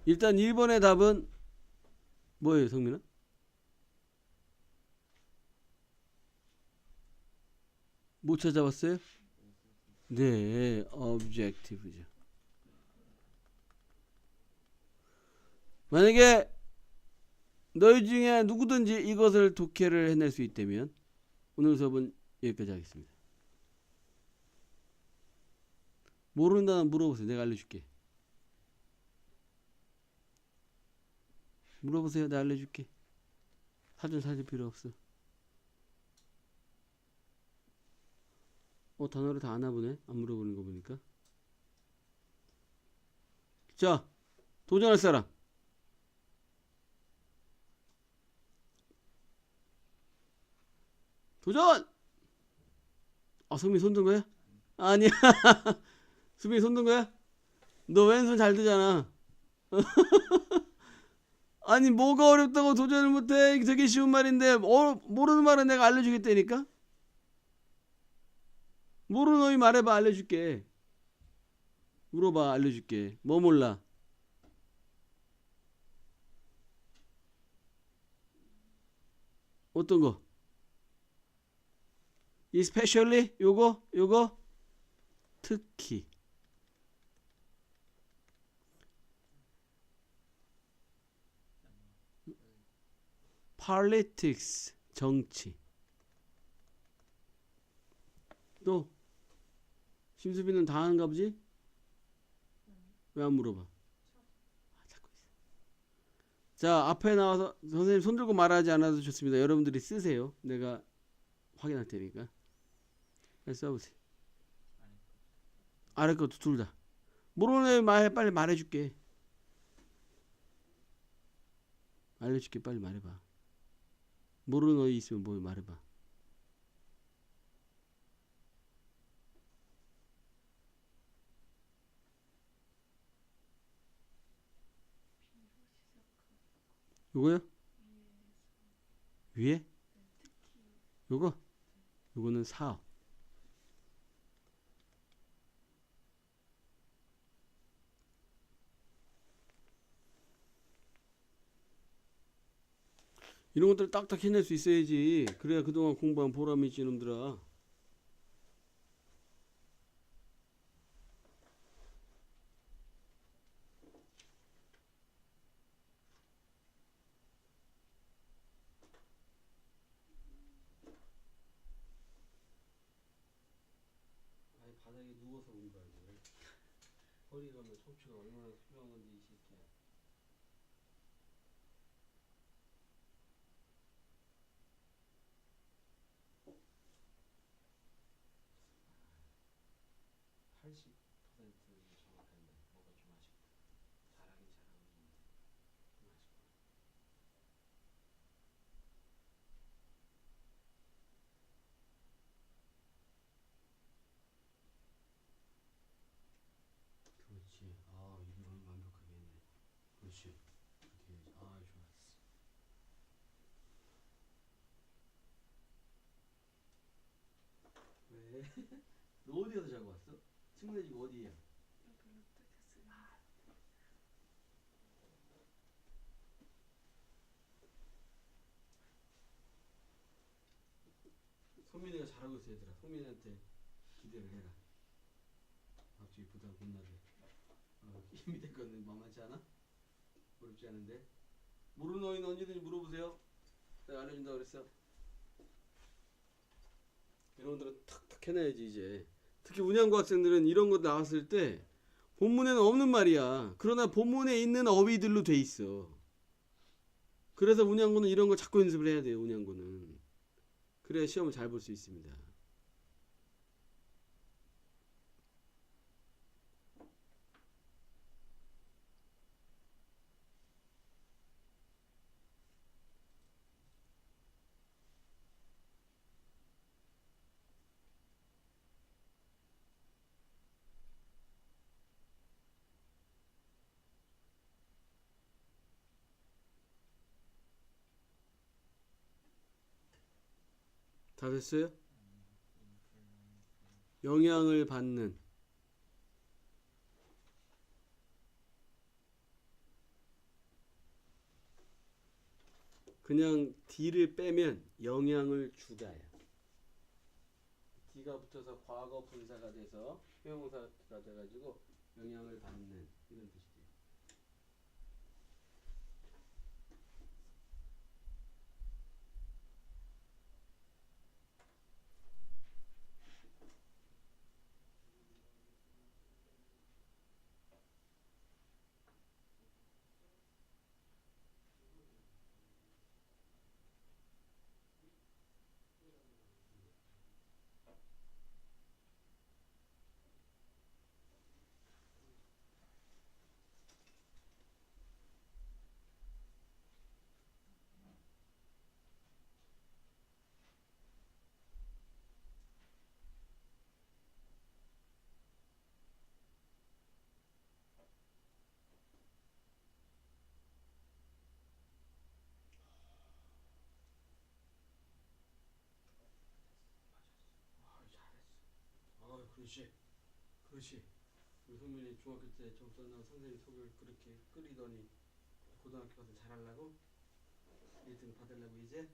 일단 1번의 답은 뭐예요, 성민아? 못 찾아봤어요? 네, objective죠. 만약에 너희 중에 누구든지 이것을 독해를 해낼 수 있다면 오늘 수업은 여기까지 하겠습니다. 모른다면 물어보세요. 내가 알려줄게. 물어보세요. 내가 알려줄게. 사전 찾을 필요 없어. 단어를 다 아나 보네. 안 물어보는 거 보니까. 자, 도전할 사람. 도전! 성민 손 든 거야? 아니야. 수빈이 손 든 거야? 너 왼손 잘 드잖아. 아니 뭐가 어렵다고 도전을 못해? 되게 쉬운 말인데 모르는 말은 내가 알려주겠다니까. 모르는 어휘 말해봐. 알려줄게. 물어봐. 알려줄게. 뭐 몰라? 어떤 거? especially 요거 특히. politics 정치. 또 심수빈은 다 하는가 보지? 왜 안 물어봐? 찾고 있어. 자, 앞에 나와서 선생님 손 들고 말하지 않아도 좋습니다. 여러분들이 쓰세요. 내가 확인할 테니까. 써보세요. 아래 것도 둘 다. 모르는 말 빨리 말해줄게. 알려줄게. 빨리 말해봐. 모르는 어디 있으면 뭐 말해봐. 요거요? 위에? 요거는 사업. 이런 것들 딱딱 해낼 수 있어야지. 그래야 그동안 공부한 보람이 있지, 놈들아. 아니, 바닥에 누워서 공부하지. 허리가 뭐 척추가 얼마나 필요한 건데 이 새끼야. 정확한데 뭐가 좀 아쉽다. 잘하긴 잘하고 있는데 좀 아쉽다. 그렇지. 이거는 완벽하게 했네. 그렇지. 그렇게 해야지. 좋았어. 왜? 너 어디에서 자고 왔어? 친구네 집 어디야? 소민이가 잘하고 있어. 얘들아, 소민이한테 기대를 해라. 갑자기 부담 겁나게. 힘이 될 건데 만만치 않아? 어렵지 않은데. 모르는 어휘는 언제든지 물어보세요. 내가 알려준다고 그랬어. 여러분들은 탁탁 해놔야지 이제. 특히 운양고 학생들은 이런 거 나왔을 때 본문에는 없는 말이야. 그러나 본문에 있는 어휘들로 돼 있어. 그래서 운양고는 이런 거 자꾸 연습을 해야 돼요. 운양고는. 그래야 시험을 잘 볼 수 있습니다. 다 됐어요? 영향을 받는. 그냥 D를 빼면 영향을 주다야. D가 붙어서 과거 분사가 돼서 형용사가 돼가지고 영향을 받는 이런 뜻이죠. 그렇지. 그렇지. 우리 성민이 중학교 때 점수 안 나고 선생님 속을 그렇게 끓이더니 고등학교 가서 잘하려고 1등 받으려고 이제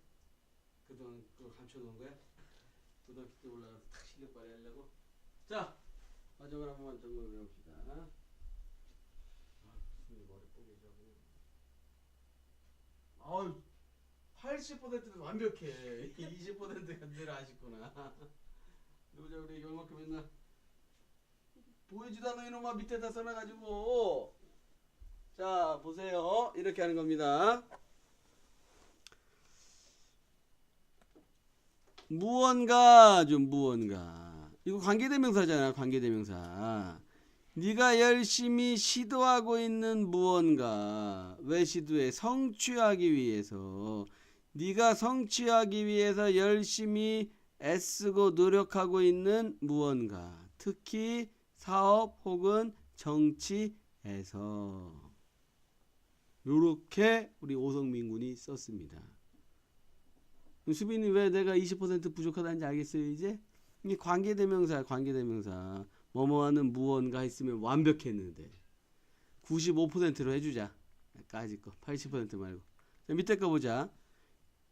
그동안 그거 감춰놓은 거야? 고등학교 때 올라가서 탁 실력 발휘하려고. 자, 마지막으로 한 번만 점검해 봅시다. 무슨 머리 뽀개져 그냥. 아유, 80%는 완벽해. 20%가 늘 아쉽구나. 누구자 우리 얼마큼 했나? 보이지도 않는 이놈아 밑에다 써놔가지고. 자 보세요. 이렇게 하는 겁니다. 무언가 좀 무언가. 이거 관계대명사잖아. 관계대명사. 네가 열심히 시도하고 있는 무언가. 왜 시도해? 성취하기 위해서. 네가 성취하기 위해서 열심히 애쓰고 노력하고 있는 무언가. 특히 사업 혹은 정치에서. 요렇게 우리 오성민 군이 썼습니다. 수빈이 왜 내가 20% 부족하다는지 알겠어요 이제? 이게 관계대명사야. 관계대명사. 뭐뭐하는 무언가 했으면 완벽했는데 95%로 해주자. 까짓 거 80% 말고. 자, 밑에 거 보자.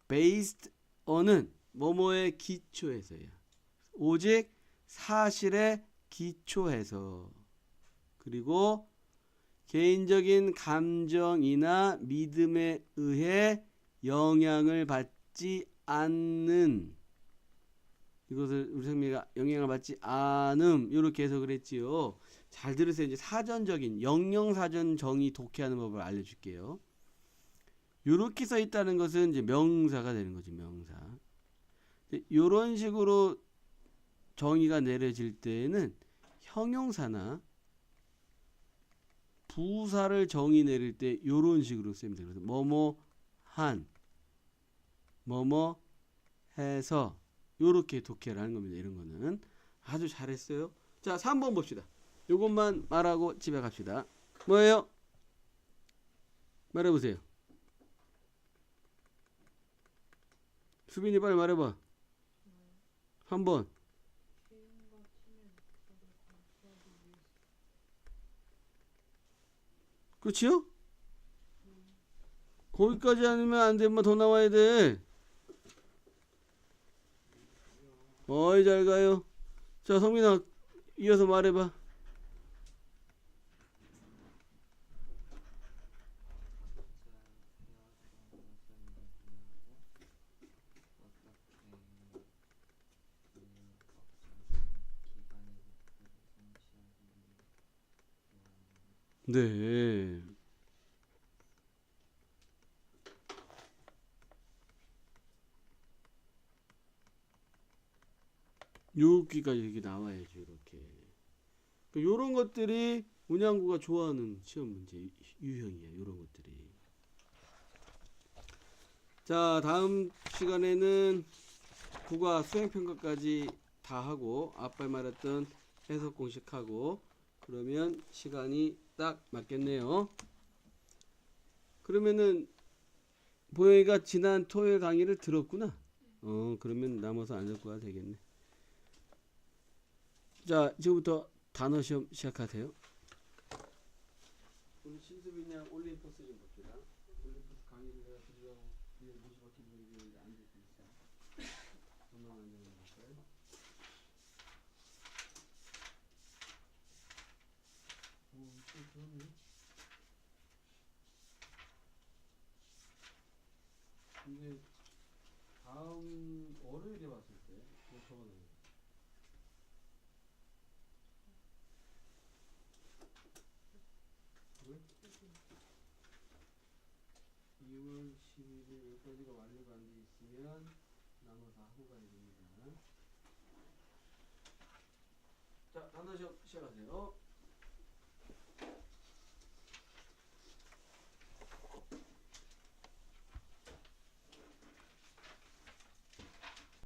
based on은 뭐뭐에 기초해서야. 오직 사실에 기초해서. 그리고 개인적인 감정이나 믿음에 의해 영향을 받지 않는. 이것을 우리 성미가 영향을 받지 않음 이렇게 해석을 했지요. 잘 들으세요. 이제 사전적인 영영사전 정의 독해하는 법을 알려줄게요. 이렇게 써 있다는 것은 이제 명사가 되는 거지. 명사. 이런 식으로 정의가 내려질 때에는 형용사나 부사를 정의 내릴 때 이런 식으로 씁니다. 그래서 뭐뭐 한, 뭐뭐 해서 요렇게 독해를 하는 겁니다. 이런 거는 아주 잘했어요. 자, 3번 봅시다. 요것만 말하고 집에 갑시다. 뭐예요? 말해보세요. 수빈이 빨리 말해봐. 3번. 게임과 팀의 목적을 관철하기 위해서. 그렇지요? 거기까지 아니면 안 돼. 더 나와야 돼. 어이 잘 가요. 자, 성민아 이어서 말해봐. 네. 여기까지 이렇게 나와야죠. 이렇게. 요런 것들이 운양구가 좋아하는 시험 문제 유형이야. 요런 것들이. 자, 다음 시간에는 국어 수행평가까지 다 하고 앞발 말했던 해석 공식하고 그러면 시간이 딱 맞겠네요. 그러면은 보영이가 지난 토요일 강의를 들었구나. 그러면 남아서 안 듣고 가도 되겠네. 자, 지금부터 단어 시험 시작하세요. 우리 신수빈 양 올림포스 좀 봅시다. 올림포스 강의를 내가 들으려고 무시밖에 모르겠는데 안 듣고 있어. 전망 안 되는 것들. 그렇네. 근데 다음 월요일에 봤을 때 저번에 왜? 2월 10일에 여기까지가 완료가 안 돼 있으면 나머지 다 하고 가야 됩니다. 자, 단어 시험 시작하세요.